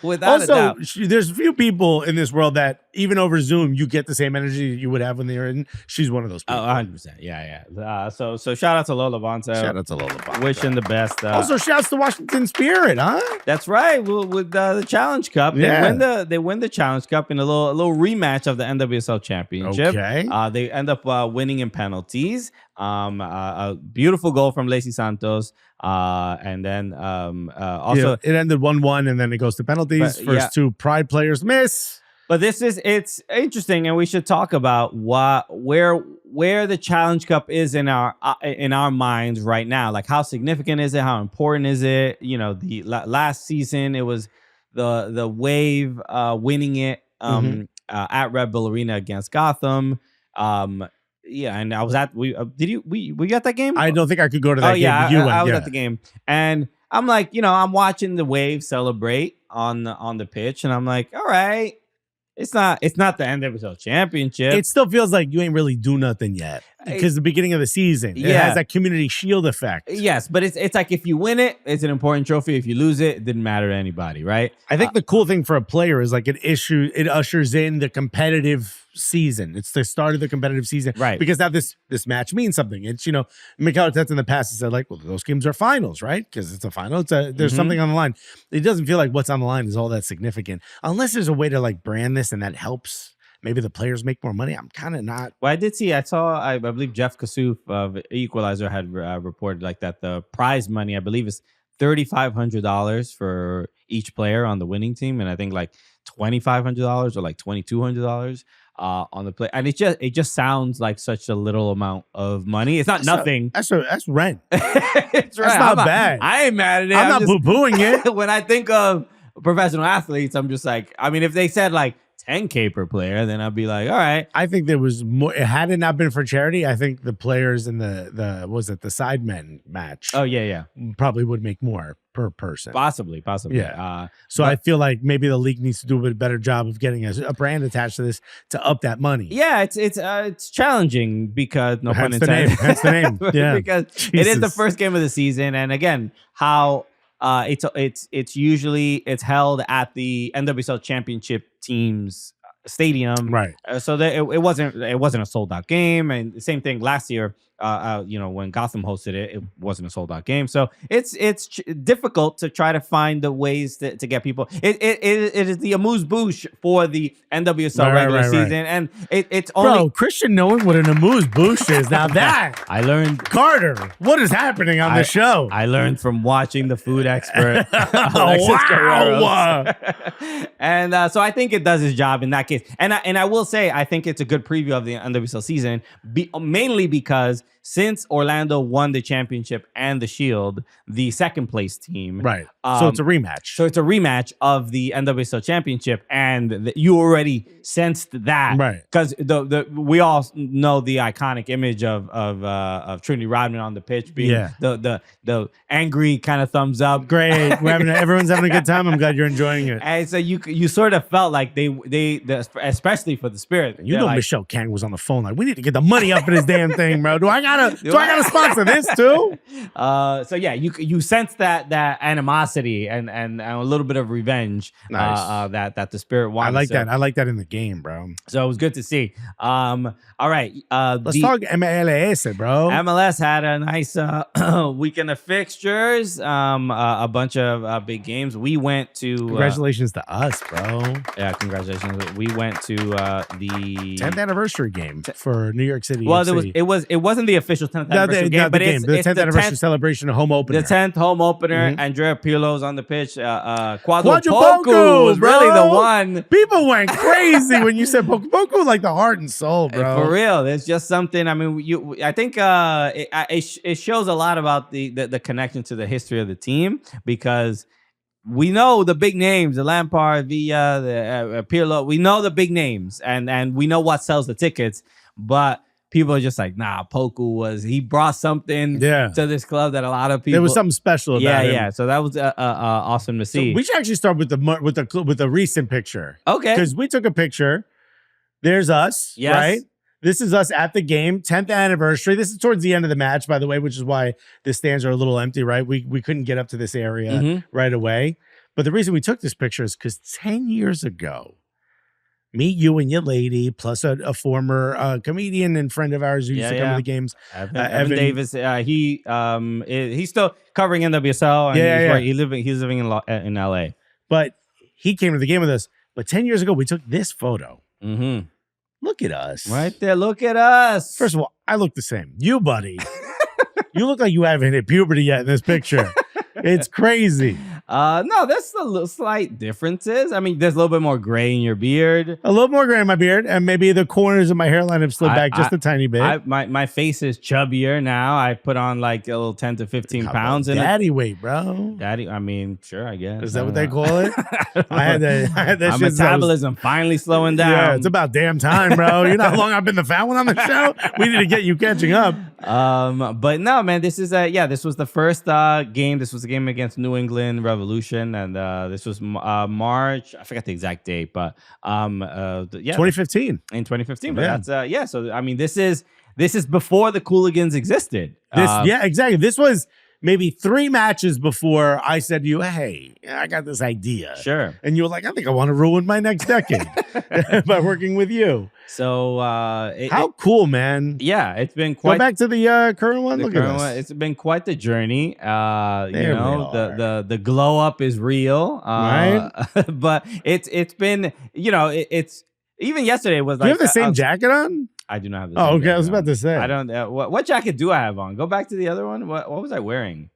Without a doubt. There's a few people in this world that even over Zoom, you get the same energy that you would have when they were in. She's one of those people. 100%. Yeah. So shout out to Lo'Eau Labonta. Shout out to Lo'Eau Labonta. Wishing the best. Also, shouts to Washington Spirit, huh? That's right. With the Challenge Cup, they win the Challenge Cup in a little rematch of the NWSL Championship. Okay. They end up winning in penalties. A beautiful goal from Lacey Santos. And then also it ended 1-1, and then it goes to penalties. First two Pride players miss. But it's interesting, and we should talk about where the Challenge Cup is in our minds right now. Like, how significant is it? How important is it? The last season it was the Wave winning it at Red Bull Arena against Gotham. And I was at we got that game? I don't think I could go to that game. I was at the game, and I'm like, I'm watching the Wave celebrate on the pitch, and I'm like, all right. It's not the NWSL Championship. It still feels like you ain't really do nothing yet because the beginning of the season, it has that community shield effect. Yes, but it's like if you win it, it's an important trophy. If you lose it, it didn't matter to anybody, right? I think the cool thing for a player is like it ushers in the competitive season. It's the start of the competitive season, right? Because now this match means something. It's Mikel Arteta in the past has said like, well, those games are finals, right? Because it's a final. There's something on the line. It doesn't feel like what's on the line is all that significant unless there's a way to like brand this and that helps. Maybe the players make more money. I'm kind of not. Well, I believe Jeff Kassouf of Equalizer had reported like that the prize money, I believe, is $3,500 for each player on the winning team, and I think like $2,500 or like $2,200 on the play. And it just sounds like such a little amount of money. It's not nothing. That's rent. It's right. That's not bad. I ain't mad at it. I'm not poo-pooing it. When I think of professional athletes, I'm just like, I mean, if they said like $10K per player, then I'd be like, all right. I think there was more. Had it not been for charity, I think the players in the Sidemen match. Oh yeah, probably would make more per person. Possibly. Yeah. So I feel like maybe the league needs to do a bit better job of getting a brand attached to this to up that money. Yeah, it's challenging because no pun intended. That's the name. Yeah, because it is the first game of the season, and again, how it's usually held at the NWSL Championship team's stadium, right? So that it wasn't a sold out game, and the same thing last year. When Gotham hosted it, it wasn't a sold out game. So it's difficult to try to find the ways to get people. It is the amuse-bouche for the NWSL regular season, and it's only Christian knowing what an amuse-bouche is. Now that I learned, Carter, what is happening on the show? I learned from watching the food expert Alexis Guerreros. And so I think it does its job in that case. And I will say I think it's a good preview of the NWSL season, mainly because since Orlando won the championship and the Shield, the second place team. Right. So it's a rematch. So it's a rematch of the NWSL championship, and you already sensed that, Right? Because we all know the iconic image of Trinity Rodman on the pitch being the angry kind of thumbs up. Great, everyone's having a good time. I'm glad you're enjoying it. And so you sort of felt like they especially for the Spirit. You know, like, Michelle Kang was on the phone like, we need to get the money up in this damn thing, bro. Do I gotta sponsor this too? So yeah, you sense that animosity and a little bit of revenge. Nice. That the Spirit won. I like that. I like that in the game, bro. So it was good to see. All right. Let's talk MLS, bro. MLS had a nice weekend of fixtures. A bunch of big games. We went to Congratulations to us, bro. Yeah, congratulations. We went to the 10th anniversary game for New York City. Well, FC. it wasn't the official 10th anniversary game, but it's the 10th anniversary celebration of home opener. The 10th home opener. Andrea Pirlo's on the pitch. Quadrupoku was bro. really the one. People went crazy when you said Poku, like the heart and soul, bro. For real, there's just something. I mean, I think it shows a lot about the connection to the history of the team, because we know the big names, the Lampard, Villa, the Pirlo. We know the big names, and we know what sells the tickets. But people are just like, nah, Poku he brought something to this club that a lot of people. There was something special about him. Yeah. So that was awesome to see. So we should actually start with the recent picture. Okay. Because we took a picture. There's us, right? This is us at the game, 10th anniversary. This is towards the end of the match, by the way, which is why the stands are a little empty, right? We couldn't get up to this area right away. But the reason we took this picture is because 10 years ago, me, you, and your lady, plus a former comedian and friend of ours who used to come to the games, Evan Davis. He's still covering NWSL, and he's living in LA. But he came to the game with us. But 10 years ago, we took this photo. Mm-hmm. Look at us. Right there. Look at us. First of all, I look the same. You, buddy, you look like you haven't hit puberty yet in this picture. It's crazy. No, there's a little slight differences. I mean, there's a little bit more gray in your beard. A little more gray in my beard, and maybe the corners of my hairline have slid back just a tiny bit. My face is chubbier now. I put on like a little 10 to 15 pounds. Daddy weight, bro. Daddy, I mean, sure, I guess. Is that what they call it? I had that my metabolism finally slowing down. Yeah, it's about damn time, bro. You know how long I've been the fat one on the show? We need to get you catching up. But no, man, this is this was the first game. This was a game against New England Revolution, and this was March. I forgot the exact date, but 2015. In 2015. But that's So I mean, this is before the Cooligans existed. Exactly. This was maybe 3 matches before I said to you, hey, I got this idea. Sure. And you were like, I think I want to ruin my next decade by working with you. So how cool, man. Yeah, it's been quite. Go back to the current one. Look at this. It's been quite the journey. The glow up is real. Right. But it's been, it's even yesterday was like. Do you have the same jacket on? I do not have the same jacket. I was about to say. I don't. What jacket do I have on? Go back to the other one. What was I wearing?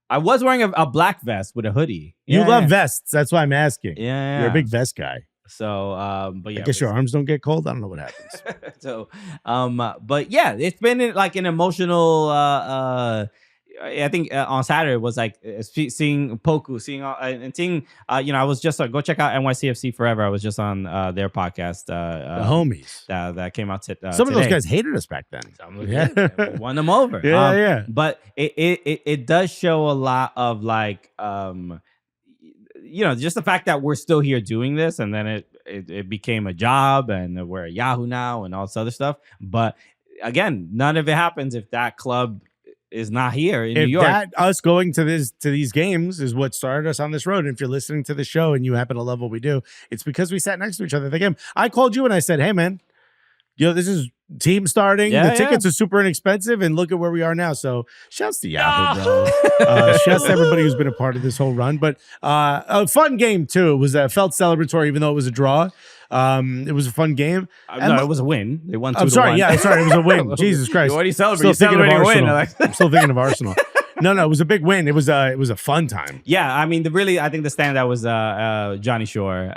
I was wearing a black vest with a hoodie. You love vests. That's why I'm asking. Yeah. You're a big vest guy. So, but yeah. I guess your arms don't get cold. I don't know what happens. So, but yeah, it's been like an emotional. I think on Saturday was like seeing Poku, seeing I was just go check out NYCFC Forever. I was just on their podcast. The homies that came out. Some of those guys hated us back then. Won them over. Yeah. But it does show a lot of like just the fact that we're still here doing this, and then it became a job, and we're at Yahoo now, and all this other stuff. But again, none of it happens if that club is not here in New York. Us going to these games is what started us on this road. And if you're listening to the show and you happen to love what we do, it's because we sat next to each other at the game. I called you and I said, hey, man, this is team starting. The tickets are super inexpensive, and look at where we are now. So shouts to Yahoo, bro. Shouts to everybody who's been a part of this whole run. But a fun game, too. It was felt celebratory, even though it was a draw. It was a fun game. No, it was a win. They won 2-1. I'm sorry. Yeah, sorry. It was a win. Jesus Christ. What are you celebrating? You're celebrating a win. I'm still thinking of Arsenal. No, it was a big win. It was a fun time. Yeah, I mean, I think the standout was Johnny Shore.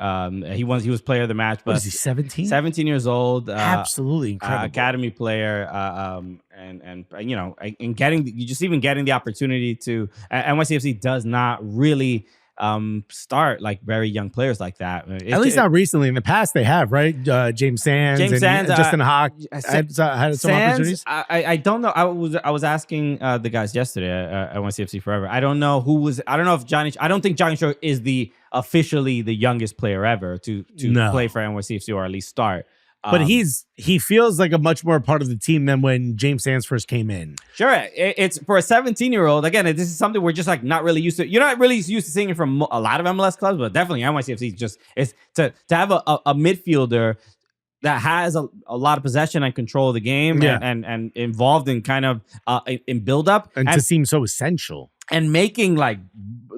He was player of the match. But What is he, 17? 17 years old. Absolutely incredible. Academy player. And you know, in getting the opportunity to NYCFC does not really start like very young players like that. At least not recently. In the past, they have, right? James Sands, and Justin Hawk had some opportunities. I don't know. I was asking the guys yesterday at NYCFC Forever. I don't know if Johnny. I don't think Johnny Shore is officially the youngest player ever to play for NYCFC or at least start. But he feels like a much more part of the team than when James Sands first came in. Sure, it's for a 17-year-old. Again, this is something we're just like not really used to. You're not really used to seeing it from a lot of MLS clubs, but definitely NYCFC is to have a midfielder that has a lot of possession and control of the game, and involved in kind of in build up, and to seem so essential. And making like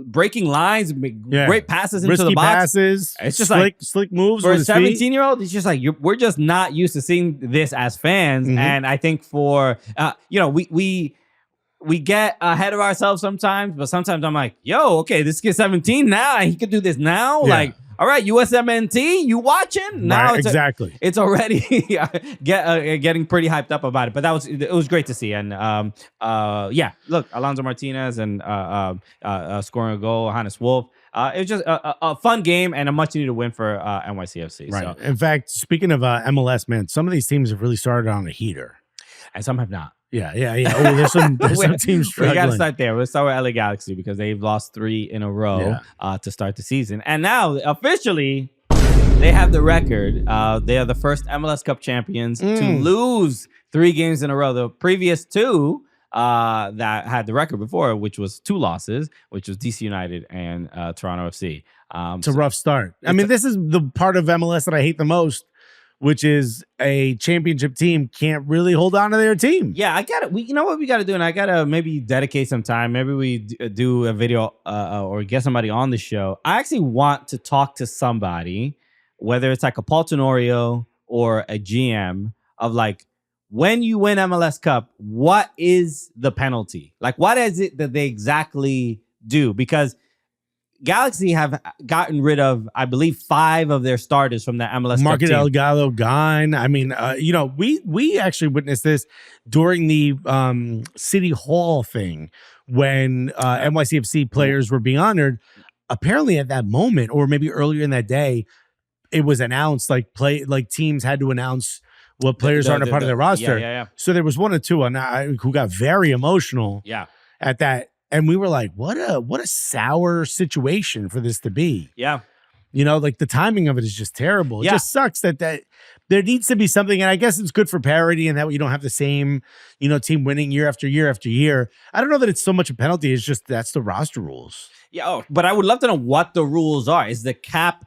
breaking lines, great passes into risky the box. Passes, it's just slick moves for with a 17-year-old. It's just like we're just not used to seeing this as fans, and I think for we get ahead of ourselves sometimes, but sometimes I'm like, yo, okay, this kid's 17 now, he could do this now, like. All right, USMNT, you watching? Now right, exactly. It's already getting pretty hyped up about it. But it was great to see. And look, Alonso Martinez and scoring a goal, Hannes Wolf. It was just a fun game and a much needed win for NYCFC. Right. So. In fact, speaking of MLS, man, some of these teams have really started on a heater, and some have not. Yeah. Oh, there's some teams struggling. We got to start there. We'll start with LA Galaxy because they've lost 3 in a row to start the season. And now, officially, they have the record. They are the first MLS Cup champions to lose 3 games in a row. The previous 2 that had the record before, which was 2 losses, which was DC United and Toronto FC. It's a rough start. I mean, this is the part of MLS that I hate the most, which is a championship team can't really hold on to their team. Yeah, I got it. You know what we got to do, and I got to maybe dedicate some time. Maybe we do a video or get somebody on the show. I actually want to talk to somebody, whether it's like a Paul Tenorio or a GM, of like, when you win MLS Cup, what is the penalty? Like, what is it that they exactly do? Because Galaxy have gotten rid of, I believe, 5 of their starters from the MLS Cup team. Delgado gone. I mean, we actually witnessed this during the City Hall thing when NYCFC players were being honored. Apparently, at that moment, or maybe earlier in that day, it was announced like teams had to announce what players aren't a part of their roster. Yeah. So there was 1 or 2 who got very emotional. At that. And we were like, what a sour situation for this to be. Yeah. Like the timing of it is just terrible. It just sucks that there needs to be something. And I guess it's good for parity and that you don't have the same, team winning year after year after year. I don't know that it's so much a penalty. It's just that's the roster rules. Yeah. But I would love to know what the rules are. Is the cap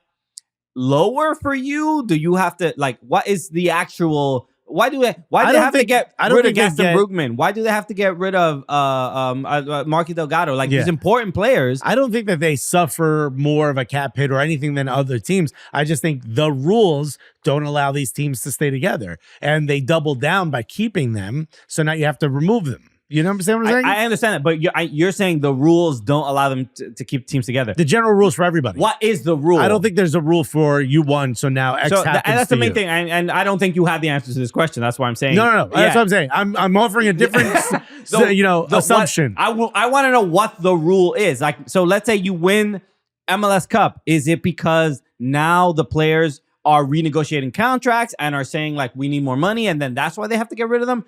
lower for you? Do you have to what is the actual... Why do they have to get rid of Gaston Brugman? Why do they have to get rid of Marky Delgado? These important players. I don't think that they suffer more of a cap hit or anything than other teams. I just think the rules don't allow these teams to stay together. And they double down by keeping them. So now you have to remove them. You know what I'm saying? I understand that, but you're saying the rules don't allow them to keep teams together. The general rules for everybody. What is the rule? I don't think there's a rule for you won, so now X happens and that's the main you. thing. And I don't think you have the answer to this question. That's why I'm saying. No. That's what I'm saying. I'm offering a different, assumption. I want to know what the rule is. So let's say you win MLS Cup. Is it because now the players are renegotiating contracts and are saying we need more money, and then that's why they have to get rid of them?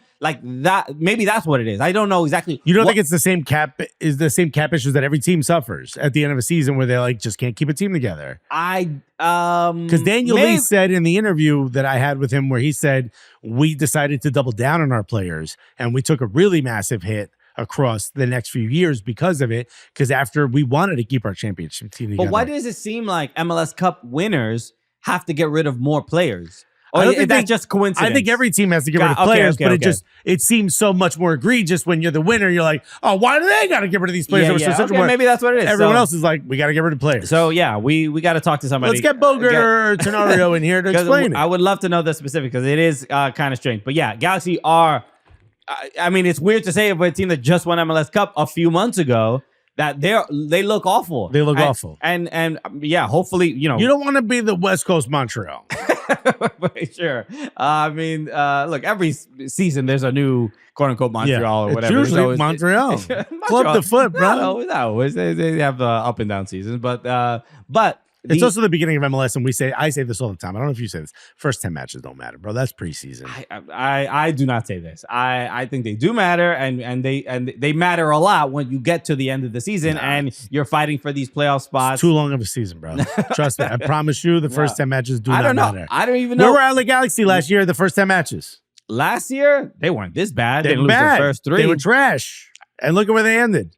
Maybe that's what it is. I don't know exactly. You don't think it's the same cap issues that every team suffers at the end of a season where they just can't keep a team together? Because Daniel Lee said in the interview that I had with him where he said we decided to double down on our players and we took a really massive hit across the next few years because of it, because after we wanted to keep our championship team together. But why does it seem like MLS Cup winners have to get rid of more players? Or is that just coincidence? I think every team has to get rid of players, but it seems so much more egregious when you're the winner. You're like, oh, why do they got to get rid of these players? Maybe that's what it is. Everyone else is like, we got to get rid of players. So yeah, we got to talk to somebody. Let's get Bogert or Tenorio in here to explain it. I would love to know the specific because it is kind of strange. But yeah, Galaxy are I mean, it's weird to say it for a team that just won MLS Cup a few months ago that they look awful. They look awful. And yeah, hopefully, You don't want to be the West Coast Montreal. Sure. I mean, look, every season there's a new quote unquote Montreal or whatever. It's usually Montreal. Club the foot, bro. Not always. They have up and down seasons, but it's also the beginning of MLS, and I say this all the time. I don't know if you say this. First 10 matches don't matter, bro. That's preseason. I do not say this. I think they do matter, and they matter a lot when you get to the end of the season and you're fighting for these playoff spots. It's too long of a season, bro. Trust me. I promise you, the first 10 matches do not matter. I don't even know. Where were LA Galaxy last year? The first 10 matches. Last year they weren't this bad. They didn't were lose bad. the first 3. They were trash. And look at where they ended.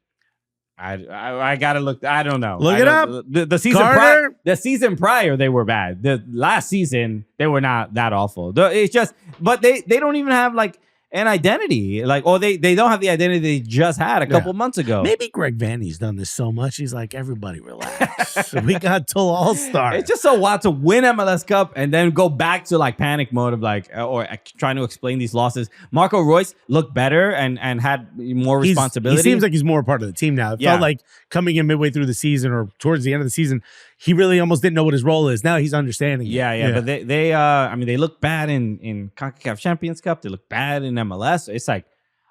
I gotta look. I don't know. Look it up. The season prior, the season prior, they were bad. The last season, they were not that awful. It's just, but they don't even have like an identity. Or they don't have the identity they just had a couple months ago. Maybe Greg Vanny's done this so much. He's like, everybody relax. We got till All-Star. It's just so wild to win MLS Cup and then go back to like panic mode of like, or trying to explain these losses. Marco Royce looked better and had more responsibility. He seems like he's more a part of the team now. It felt like coming in midway through the season or towards the end of the season, he really almost didn't know what his role is. Now he's understanding. Yeah. But they look bad in CONCACAF Champions Cup. They look bad in MLS. It's like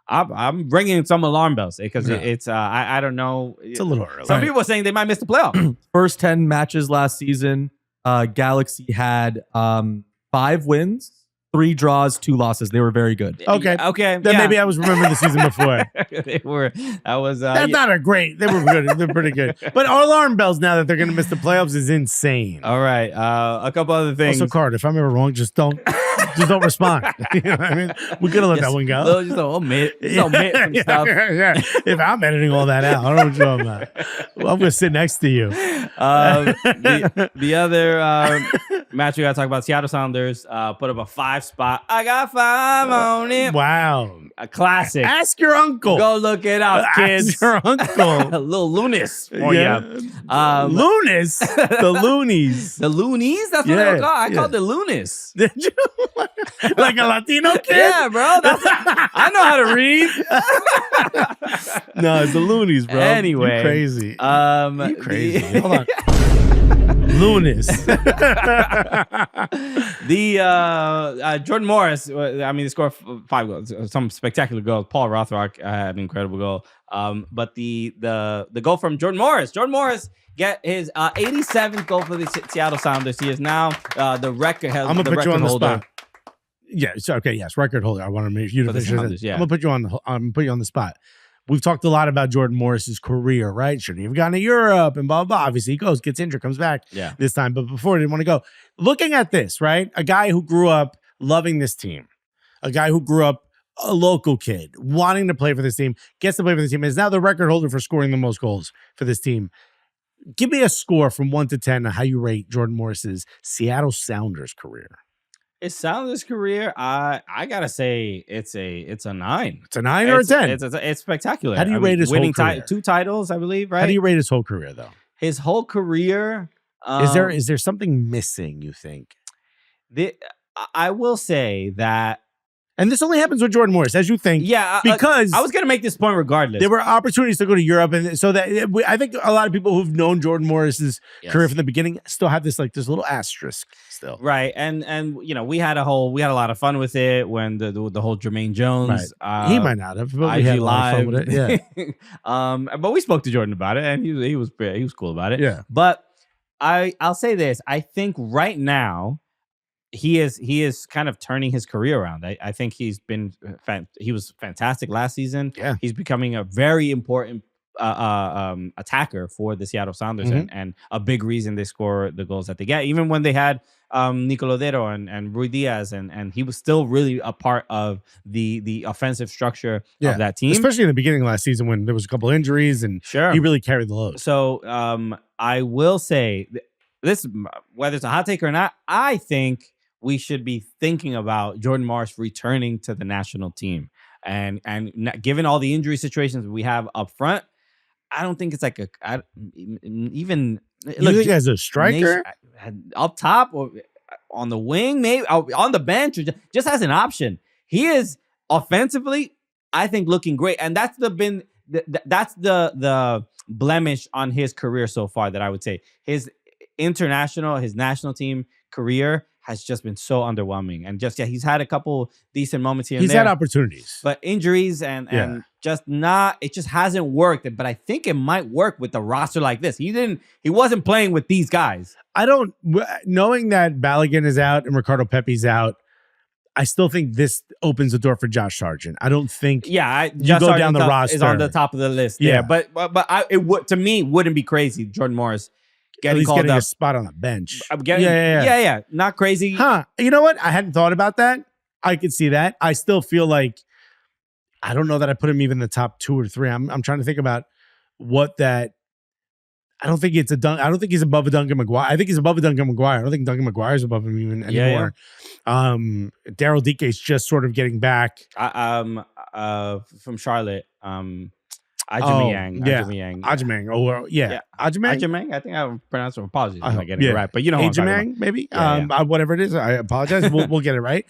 I'm ringing some alarm bells because it's I don't know. It's a little early. Some people are saying they might miss the playoff. First 10 matches last season, Galaxy had 5 wins, 3 draws, 2 losses. They were very good. Okay. Then maybe I was remembering the season before. They were. That was. That's not a great. They were good. They're pretty good. But our alarm bells now that they're going to miss the playoffs is insane. All right. A couple other things. Also, Card, if I'm ever wrong, just don't respond. You know what I mean? We could have let that one go. Just omit some stuff. Yeah. If I'm editing all that out, I don't know what you're talking about. Well, I'm going to sit next to you. The other match we got to talk about, Seattle Sounders put up a 5 spot. I got 5 on it. Wow. A classic. Ask your uncle. Go look it up, kids. Ask your uncle. A little Lunis for you. Lunis? The Loonies. The Loonies? That's what they were called. I called it Lunis. Did you? Like a Latino kid? Yeah, bro. I know how to read. No, it's the Loonies, bro. Anyway. You're crazy. You crazy. Hold on. Lunis. Jordan Morris, they scored 5 goals, some spectacular goals. Paul Rothrock had an incredible goal. But the goal from Jordan Morris get his 87th goal for the Seattle Sounders. He is now the record. I'm gonna put you on the spot. Yeah. So, okay. Yes. Record holder. I want to make you to finish. I'm gonna put you on. I'm gonna put you on the spot. We've talked a lot about Jordan Morris's career, right? Shouldn't he have gone to Europe and blah, blah, blah. Obviously, he goes, gets injured, comes back this time. But before, he didn't want to go. Looking at this, right? A guy who grew up loving this team, a guy who grew up a local kid, wanting to play for this team, gets to play for this team, is now the record holder for scoring the most goals for this team. Give me a score from 1 to 10 on how you rate Jordan Morris's Seattle Sounders career. His Sounders career, I gotta say, it's a 9. It's a 9 or a 10? It's spectacular. How do you rate his whole career? 2 titles, I believe, right? How do you rate his whole career, though? His whole career. Is there something missing, you think? I will say that. And this only happens with Jordan Morris, as you think. Yeah, because I was going to make this point regardless. There were opportunities to go to Europe, and so that I think a lot of people who've known Jordan Morris's career from the beginning still have this little asterisk still. Right, and we had a lot of fun with it when the whole Jermaine Jones. Right. He might not have, but IG we had a lot of Live. fun with it. Yeah. But we spoke to Jordan about it, and he was cool about it. Yeah. But I'll say this: I think right now, he is kind of turning his career around. I think he was fantastic last season. Yeah. He's becoming a very important attacker for the Seattle Sounders and a big reason they score the goals that they get. Even when they had Nico Lodero and Rui Diaz and he was still really a part of the offensive structure of that team. Especially in the beginning of last season when there was a couple injuries and he really carried the load. So I will say this, whether it's a hot take or not, I think we should be thinking about Jordan Morris returning to the national team. And given all the injury situations we have up front, I don't think it's like even you think as a striker up top or on the wing, maybe on the bench, or just as an option. He is offensively I think, looking great. And that's that's the blemish on his career so far that I would say. His national team career has just been so underwhelming. And he's had a couple decent moments here and there. He's had opportunities. But injuries and it just hasn't worked. But I think it might work with the roster like this. He wasn't playing with these guys. Knowing that Balogun is out and Ricardo Pepi's out, I still think this opens the door for Josh Sargent. I don't think you go down the roster. Is on the top of the list. Yeah, but to me, it wouldn't be crazy. Jordan Morris getting a spot on the bench. Yeah. Not crazy. Huh. You know what? I hadn't thought about that. I could see that. I still feel like, I don't know that I put him even in the top 2 or 3. I'm trying to think about what that. I don't think it's I don't think he's above a Duncan McGuire. I think he's above a Duncan McGuire. I don't think Duncan McGuire's above him even anymore. Daryl Dike's just sort of getting back. From Charlotte. Ajimang. Ajimang. Ajimang. I think I pronounced it. Apologies if I get it right. But you know what I'm talking about. Maybe. Whatever it is, I apologize. We'll get it right.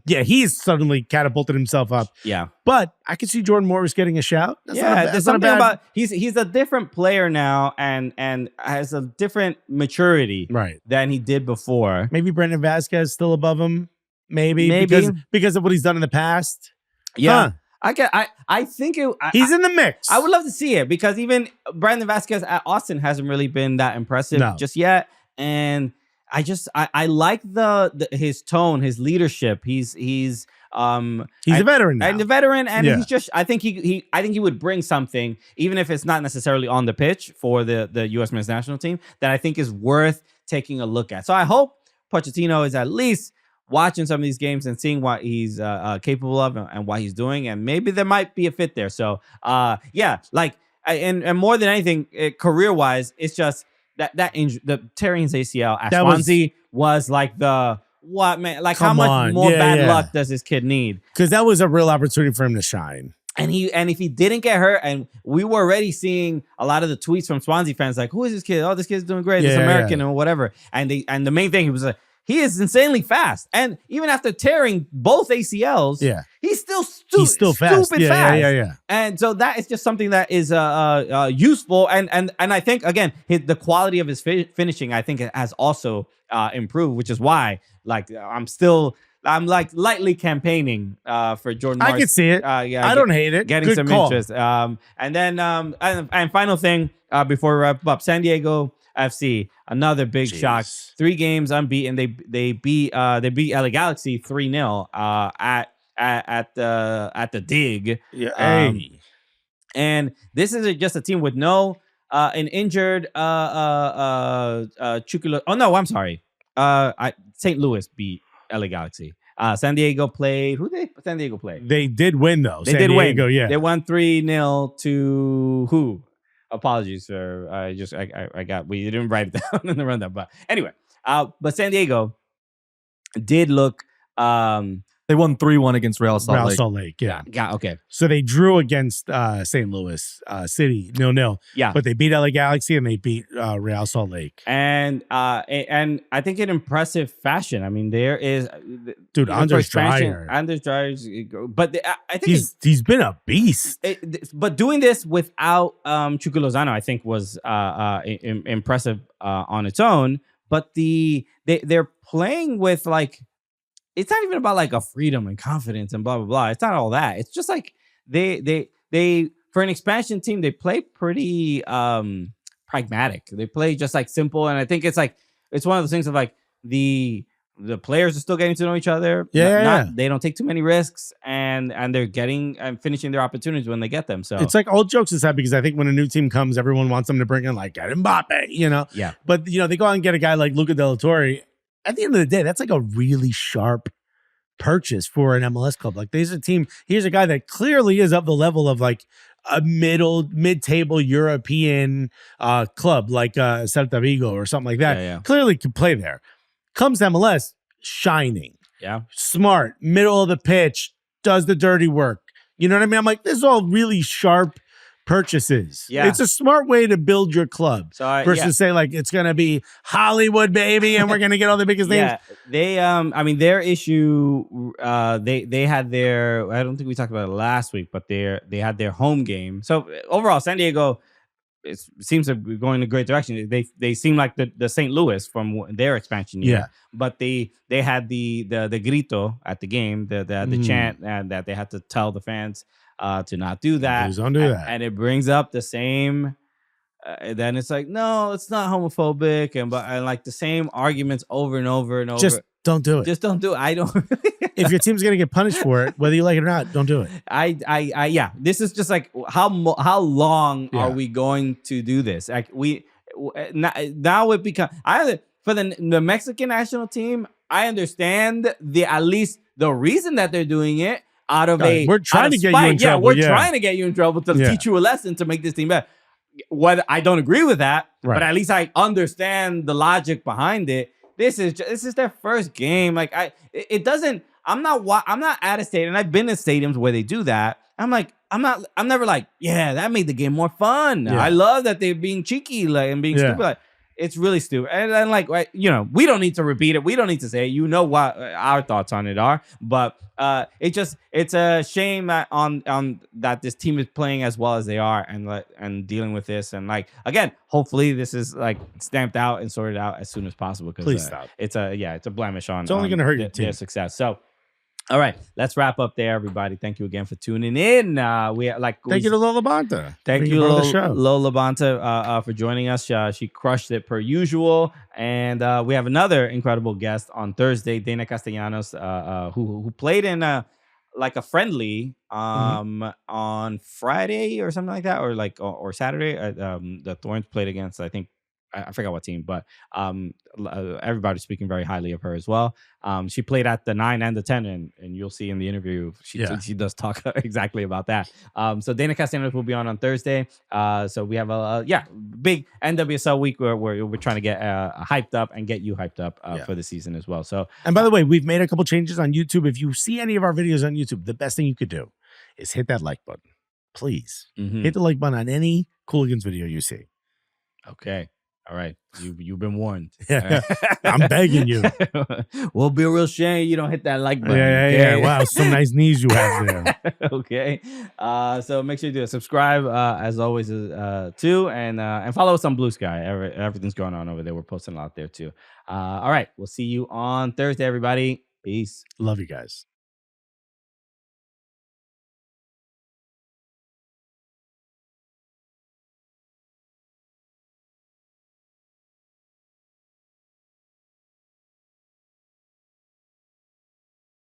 He's suddenly catapulted himself up. Yeah. But I could see Jordan Morris getting a shout. There's something about he's a different player now and has a different maturity than he did before. Maybe Brendan Vasquez still above him. Maybe. Because of what he's done in the past. Yeah. I think he's in the mix. I would love to see it because even Brandon Vasquez at Austin hasn't really been that impressive just yet. And I like his tone, his leadership. He's a veteran now. And a veteran, and he's just I think he would bring something, even if it's not necessarily on the pitch for the US men's national team, that I think is worth taking a look at. So I hope Pochettino is at least watching some of these games and seeing what he's capable of and what he's doing, and maybe there might be a fit there. So and more than anything, career-wise, it's just the tearing his ACL at Swansea was like how much more bad luck does this kid need? Because that was a real opportunity for him to shine. And if he didn't get hurt, and we were already seeing a lot of the tweets from Swansea fans like, who is this kid? Oh, this kid's doing great. This American and whatever. And the main thing, he was like, he is insanely fast. And even after tearing both ACLs, he's still fast. Stupid fast. Yeah. And so that is just something that is useful. And I think, again, the quality of his finishing, I think, has also improved, which is why I'm lightly campaigning for Jordan Morris. I can see it. I don't hate it. Getting some interest. And then and final thing before we wrap up, San Diego FC, another big shock. 3 games unbeaten. They beat LA Galaxy 3-0 at the dig. And this is just a team with an injured Chukwulo. Oh no, I'm sorry. St. Louis beat LA Galaxy. San Diego played. Who did San Diego play? They did win though. They did win. Yeah, they won 3-0 to who? Apologies, sir. We didn't write it down in the rundown, but anyway. But San Diego did look. They won 3-1 against Real Salt Lake. Yeah. Okay. So they drew against St. Louis City 0-0. Yeah. But they beat LA Galaxy and they beat Real Salt Lake. And I think in impressive fashion. I mean, there is Anders Dreyer. But I think he's been a beast. But doing this without Chucky Lozano, I think, was impressive on its own. But they're playing with it's not even about a freedom and confidence and blah blah blah. It's not all that. It's just they for an expansion team, they play pretty pragmatic. They play just simple, and I think it's one of those things of the players are still getting to know each other. They don't take too many risks, and they're getting and finishing their opportunities when they get them. So it's all jokes aside, because I think when a new team comes, everyone wants them to bring in get Mbappe, Yeah. But they go out and get a guy like Luca De La Torre. At the end of the day, that's a really sharp purchase for an MLS club. There's a team. Here's a guy that clearly is of the level of a mid-table European club like Celta Vigo or something like that. Yeah. Clearly could play there. Comes to MLS, shining. Yeah. Smart, middle of the pitch, does the dirty work. You know what I mean? I'm this is all really sharp purchases. Yeah. It's a smart way to build your club So versus say like it's gonna be Hollywood, baby, and we're gonna get all the biggest names. yeah, they I mean their issue they had their, I don't think we talked about it last week, but they had their home game. So overall San Diego, it seems to be going in a great direction. They seem like the St. Louis from their expansion year. Yeah. But they had the grito at the game, the chant, and that they had to tell the fans to not do that. Please don't do that. And it brings up the same. Then it's like, no, it's not homophobic, and like the same arguments over and over and over. Just don't do it. Just don't do it. I don't. If your team's gonna get punished for it, whether you like it or not, don't do it. Yeah. This is just like how long Yeah. are we going to do this? Like now it becomes for the Mexican national team. I understand at least the reason that they're doing it out of we're trying to get you in trouble. We're trying to get you in trouble to teach you a lesson to make this team better. Whether I don't agree with that, but at least I understand the logic behind it. This is their first game. Like it doesn't. I'm not at a stadium. And I've been in stadiums where they do that. I'm never like, yeah, that made the game more fun. Yeah. I love that they're being cheeky and being stupid. Like, it's really stupid. And then we don't need to repeat it. We don't need to say it. You know what our thoughts on it are. But it's a shame that on that this team is playing as well as they are and dealing with this. And again, hopefully this is stamped out and sorted out as soon as possible. Please stop. It's a blemish on. It's only going to hurt your team. Their success. So. All right, let's wrap up there, everybody. Thank you again for tuning in. Thank you to Lo'Eau Labonta. Thank you, Lo'Eau Labonta, for joining us. She crushed it per usual, and we have another incredible guest on Thursday, Dana Castellanos, who played in a friendly on Friday or something like that, or Saturday. The Thorns played against, I think. I forgot what team, but everybody's speaking very highly of her as well. She played at the 9 and the 10, and you'll see in the interview she does talk exactly about that. So Dana Castellanos will be on Thursday. So we have a big NWSL week where we're trying to get hyped up and get you hyped up for the season as well. So, and by the way, we've made a couple changes on YouTube. If you see any of our videos on YouTube, the best thing you could do is hit that like button. Please hit the like button on any Cooligans video you see. Okay. All right, you've been warned. Yeah. I'm begging you. We'll be a real shame you don't hit that like button. Yeah. Wow, some nice knees you have there. Okay, so make sure you do it. Subscribe as always too, and follow us on Blue Sky. Everything's going on over there. We're posting a lot there too. All right, we'll see you on Thursday, everybody. Peace. Love you guys.